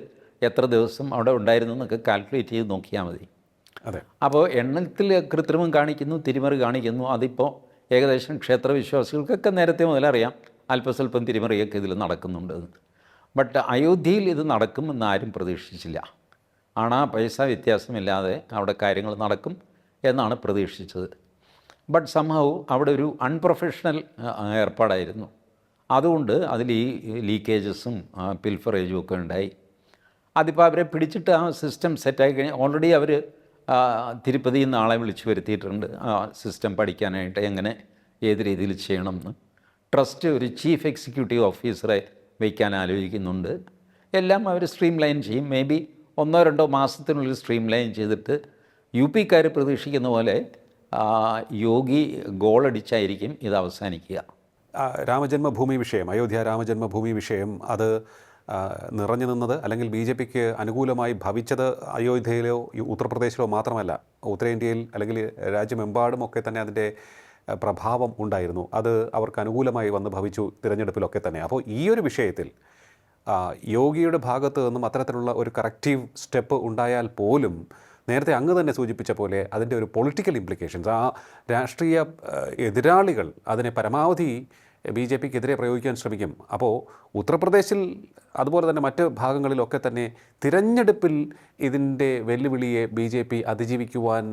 എത്ര ദിവസം അവിടെ ഉണ്ടായിരുന്നു എന്നൊക്കെ കാൽക്കുലേറ്റ് ചെയ്ത് നോക്കിയാൽ മതി. അതെ. അപ്പോൾ എണ്ണത്തിൽ കൃത്രിമം കാണിക്കുന്നു, തിരിമറി കാണിക്കുന്നു. അതിപ്പോൾ ഏകദേശം ക്ഷേത്രവിശ്വാസികൾക്കൊക്കെ നേരത്തെ മുതലറിയാം അല്പസ്വല്പം തിരിമറിയൊക്കെ ഇതിൽ നടക്കുന്നുണ്ട്. ബട്ട് അയോധ്യയിൽ ഇത് നടക്കുമെന്ന് ആരും പ്രതീക്ഷിച്ചില്ല. പൈസ വ്യത്യാസമില്ലാതെ അവിടെ കാര്യങ്ങൾ നടക്കും എന്നാണ് പ്രതീക്ഷിച്ചത്. ബട്ട് സംഭവം അവിടെ ഒരു അൺപ്രൊഫഷണൽ ഏർപ്പാടായിരുന്നു. അതുകൊണ്ട് അതിൽ ഈ ലീക്കേജസും പിൽഫറേജും ഒക്കെ ഉണ്ടായി. അതിപ്പോൾ അവരെ പിടിച്ചിട്ട് ആ സിസ്റ്റം സെറ്റായി കഴിഞ്ഞാൽ ഓൾറെഡി അവർ തിരുപ്പതിയിൽ നിന്ന് ആളെ വിളിച്ചു വരുത്തിയിട്ടുണ്ട് സിസ്റ്റം പഠിക്കാനായിട്ട്, എങ്ങനെ ഏത് രീതിയിൽ ചെയ്യണമെന്ന്. ട്രസ്റ്റ് ഒരു ചീഫ് എക്സിക്യൂട്ടീവ് ഓഫീസറെ വയ്ക്കാൻ ആലോചിക്കുന്നുണ്ട്. എല്ലാം അവർ സ്ട്രീം ലൈൻ ചെയ്യും. മേ ബി 1-2 മാസത്തിനുള്ളിൽ സ്ട്രീം ലൈൻ ചെയ്തിട്ട് യു പിക്കാർ പ്രതീക്ഷിക്കുന്ന പോലെ യോഗി ഗോളടിച്ചായിരിക്കും ഇത് അവസാനിക്കുക. രാമജന്മഭൂമി വിഷയം, അയോധ്യ രാമജന്മഭൂമി വിഷയം, അത് നിറഞ്ഞു നിന്നത് അല്ലെങ്കിൽ ബി ജെ പിക്ക് അനുകൂലമായി ഭവിച്ചത് അയോധ്യയിലോ ഉത്തർപ്രദേശിലോ മാത്രമല്ല, ഉത്തരേന്ത്യയിൽ അല്ലെങ്കിൽ രാജ്യമെമ്പാടും ഒക്കെ തന്നെ അതിൻ്റെ പ്രഭാവം ഉണ്ടായിരുന്നു. അത് അവർക്ക് അനുകൂലമായി വന്ന് ഭവിച്ചു തിരഞ്ഞെടുപ്പിലൊക്കെ തന്നെ. അപ്പോൾ ഈ ഒരു വിഷയത്തിൽ യോഗിയുടെ ഭാഗത്ത് നിന്നും അത്തരത്തിലുള്ള ഒരു കറക്റ്റീവ് സ്റ്റെപ്പ് ഉണ്ടായാൽ പോലും നേരത്തെ അങ്ങ് തന്നെ സൂചിപ്പിച്ച പോലെ അതിൻ്റെ ഒരു പൊളിറ്റിക്കൽ ഇംപ്ലിക്കേഷൻസ്, ആ രാഷ്ട്രീയ എതിരാളികൾ അതിനെ പരമാവധി ബി ജെ പിക്കെതിരെ പ്രയോഗിക്കാൻ ശ്രമിക്കും. അപ്പോൾ ഉത്തർപ്രദേശിൽ അതുപോലെ തന്നെ മറ്റ് ഭാഗങ്ങളിലൊക്കെ തന്നെ തിരഞ്ഞെടുപ്പിൽ ഇതിൻ്റെ വെല്ലുവിളിയെ ബി ജെ പി അതിജീവിക്കുവാൻ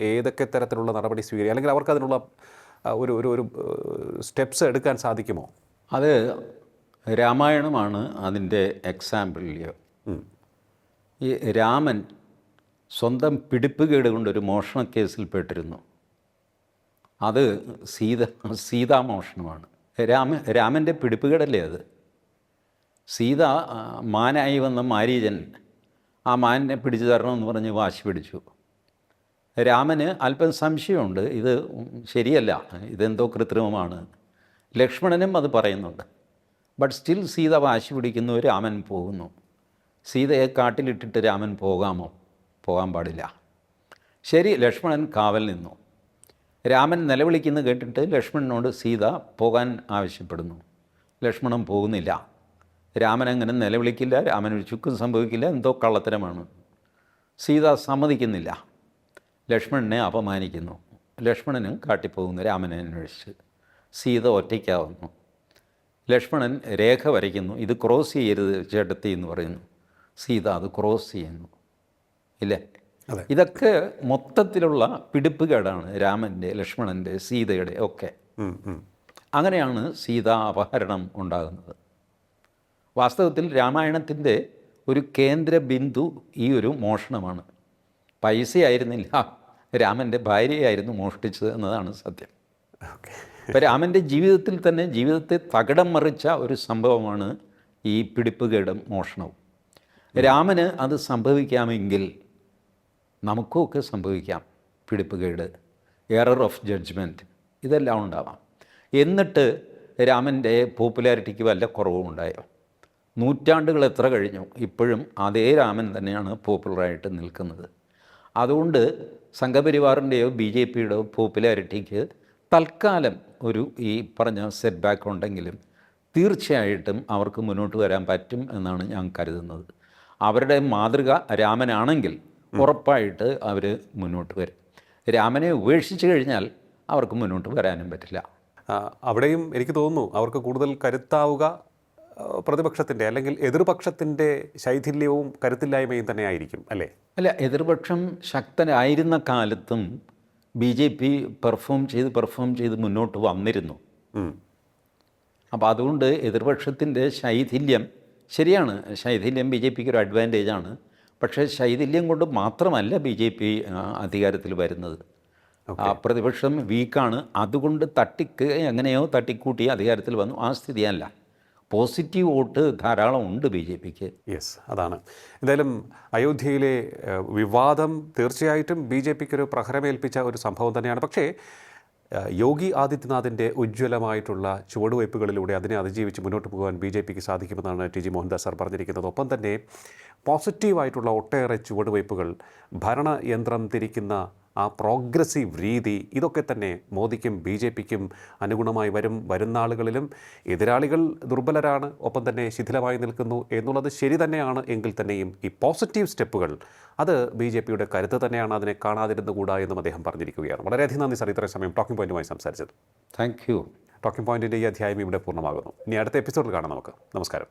ഏതൊക്കെ തരത്തിലുള്ള നടപടി സ്വീകരിക്കും, അല്ലെങ്കിൽ അവർക്ക് അതിനുള്ള ഒരു സ്റ്റെപ്സ് എടുക്കാൻ സാധിക്കുമോ? അത് രാമായണമാണ് അതിൻ്റെ എക്സാമ്പിൾ. ഈ രാമൻ സ്വന്തം പിടിപ്പുകേട് കൊണ്ടൊരു മോഷണ കേസിൽ പെട്ടിരുന്നു. അത് സീതാമോഷണമാണ്. രാമൻ്റെ പിടിപ്പുകേടല്ലേ അത്. സീത മാനായി വന്ന മാരീചൻ ആ മാനിനെ പിടിച്ചു തരണമെന്ന് പറഞ്ഞ് വാശി പിടിച്ചു. രാമന് അല്പം സംശയമുണ്ട്, ഇത് ശരിയല്ല, ഇതെന്തോ കൃത്രിമമാണ്. ലക്ഷ്മണനും അത് പറയുന്നുണ്ട്. ബട്ട് സ്റ്റിൽ സീത വാശി പിടിക്കുന്നു, രാമൻ പോകുന്നു. സീതയെ കാട്ടിലിട്ടിട്ട് രാമൻ പോകാമോ? പോകാൻ പാടില്ല. ശരി, ലക്ഷ്മണൻ കാവൽ നിന്നു. രാമൻ നിലവിളിക്കുന്നു കേട്ടിട്ട് ലക്ഷ്മണനോട് സീത പോകാൻ ആവശ്യപ്പെടുന്നു. ലക്ഷ്മണൻ പോകുന്നില്ല. രാമൻ അങ്ങനെ നിലവിളിക്കില്ല, രാമനൊരു ചുക്കും സംഭവിക്കില്ല, എന്തോ കള്ളത്തരമാണ്. സീത സമ്മതിക്കുന്നില്ല. ലക്ഷ്മണനെ അപമാനിക്കുന്നു. ലക്ഷ്മണനും കാട്ടിപ്പോകുന്നു രാമനെ അന്വേഷിച്ച്. സീത ഒറ്റയ്ക്കാവുന്നു. ലക്ഷ്മണൻ രേഖ വരയ്ക്കുന്നു, ഇത് ക്രോസ് ചെയ്യരുത് ചേട്ടത്തി എന്ന് പറയുന്നു. സീത അത് ക്രോസ് ചെയ്യുന്നു. ഇല്ലേ? ഇതൊക്കെ മൊത്തത്തിലുള്ള പിടിപ്പുകേടാണ് രാമൻ്റെ, ലക്ഷ്മണൻ്റെ, സീതയുടെ ഒക്കെ. അങ്ങനെയാണ് സീതാ അപഹരണം ഉണ്ടാകുന്നത്. വാസ്തവത്തിൽ രാമായണത്തിൻ്റെ ഒരു കേന്ദ്ര ബിന്ദു ഈ ഒരു മോഷണമാണ്. പൈസയായിരുന്നില്ല, രാമൻ്റെ ഭാര്യയായിരുന്നു മോഷ്ടിച്ചത് എന്നതാണ് സത്യം. ഇപ്പം രാമൻ്റെ ജീവിതത്തിൽ തന്നെ ജീവിതത്തെ തകിടം മറിച്ച ഒരു സംഭവമാണ് ഈ പിടിപ്പുകേടും മോഷണവും. രാമന് അത് സംഭവിക്കാമെങ്കിൽ നമുക്കുമൊക്കെ സംഭവിക്കാം. പിടിപ്പുകേട്, എറർ ഓഫ് ജഡ്ജ്മെൻറ്റ്, ഇതെല്ലാം ഉണ്ടാവാം. എന്നിട്ട് രാമൻ്റെ പോപ്പുലാരിറ്റിക്ക് വല്ല കുറവും ഉണ്ടായോ? നൂറ്റാണ്ടുകൾ എത്ര കഴിഞ്ഞു, ഇപ്പോഴും അതേ രാമൻ തന്നെയാണ് പോപ്പുലറായിട്ട് നിൽക്കുന്നത്. അതുകൊണ്ട് സംഘപരിവാറിൻ്റെയോ ബി ജെ പിയുടെയോ പോപ്പുലാരിറ്റിക്ക് തൽക്കാലം ഒരു ഈ പറഞ്ഞ സെറ്റ് ബാക്ക് ഉണ്ടെങ്കിലും തീർച്ചയായിട്ടും അവർക്ക് മുന്നോട്ട് വരാൻ പറ്റും എന്നാണ് ഞാൻ കരുതുന്നത്. അവരുടെ മാതൃക രാമനാണെങ്കിൽ ഉറപ്പായിട്ട് അവർ മുന്നോട്ട് വരും. രാമനെ ഉപേക്ഷിച്ച് കഴിഞ്ഞാൽ അവർക്ക് മുന്നോട്ട് വരാനും പറ്റില്ല. അവിടെയും എനിക്ക് തോന്നുന്നു അവർക്ക് കൂടുതൽ കരുത്താവുക പ്രതിപക്ഷത്തിൻ്റെ അല്ലെങ്കിൽ എതിർപക്ഷത്തിൻ്റെ ശൈഥില്യവും കരുത്തില്ലായ്മയും തന്നെ ആയിരിക്കും, അല്ലേ? അല്ല, എതിർപക്ഷം ശക്തനായിരുന്ന കാലത്തും ബി ജെ പി പെർഫോം ചെയ്ത് മുന്നോട്ട് വന്നിരുന്നു. അപ്പോൾ അതുകൊണ്ട് എതിർപക്ഷത്തിൻ്റെ ശൈഥില്യം ശരിയാണ്, ശൈഥില്യം ബി ജെ പിക്ക് ഒരു അഡ്വാൻറ്റേജാണ്. പക്ഷേ ശൈഥില്യം കൊണ്ട് മാത്രമല്ല ബി ജെ പി അധികാരത്തിൽ വരുന്നത്. പ്രതിപക്ഷം വീക്കാണ്, അതുകൊണ്ട് എങ്ങനെയോ തട്ടിക്കൂട്ടി അധികാരത്തിൽ വന്നു. ആ സ്ഥിതിയല്ല. പോസിറ്റീവ് വോട്ട് ധാരാളം ഉണ്ട് ബി ജെ പിക്ക്. യെസ്, അതാണ്. എന്തായാലും അയോധ്യയിലെ വിവാദം തീർച്ചയായിട്ടും ബി ജെ പിക്കൊരു പ്രഹരമേൽപ്പിച്ച ഒരു സംഭവം തന്നെയാണ്. പക്ഷേ യോഗി ആദിത്യനാഥിൻ്റെ ഉജ്ജ്വലമായിട്ടുള്ള ചുവടുവയ്പ്പുകളിലൂടെ അതിനെ അതിജീവിച്ച് മുന്നോട്ട് പോകാൻ ബി ജെ പിക്ക് സാധിക്കുമെന്നാണ് ടി ജി മോഹൻദാസ് സാർ പറഞ്ഞിരിക്കുന്നത്. ഒപ്പം തന്നെ പോസിറ്റീവായിട്ടുള്ള ഒട്ടേറെ ചുവടുവയ്പ്പുകൾ, ഭരണയന്ത്രം തിരിക്കുന്ന ആ പ്രോഗ്രസീവ് രീതി, ഇതൊക്കെ തന്നെ മോദിക്കും ബി ജെ പിക്കും അനുഗുണമായി വരുന്ന ആളുകളിലും എതിരാളികൾ ദുർബലരാണ്, ഒപ്പം തന്നെ ശിഥിലമായി നിൽക്കുന്നു എന്നുള്ളത് ശരി തന്നെയാണ്. എങ്കിൽ തന്നെയും ഈ പോസിറ്റീവ് സ്റ്റെപ്പുകൾ അത് ബി ജെ പിയുടെ കരുത്ത് തന്നെയാണ്, അതിനെ കാണാതിരുന്നുകൂടാ എന്നും അദ്ദേഹം പറഞ്ഞിരിക്കുകയാണ്. വളരെയധികം നന്ദി സാർ ഇത്രയും സമയം ടോക്കിംഗ് പോയിന്റുമായി സംസാരിച്ചത്. Thank you. ടോക്കിംഗ് പോയിന്റിൻ്റെ ഈ അധ്യായം ഇവിടെ പൂർണ്ണമാകുന്നു. ഇനി അടുത്ത എപ്പിസോഡിൽ കാണാം നമുക്ക്. നമസ്കാരം.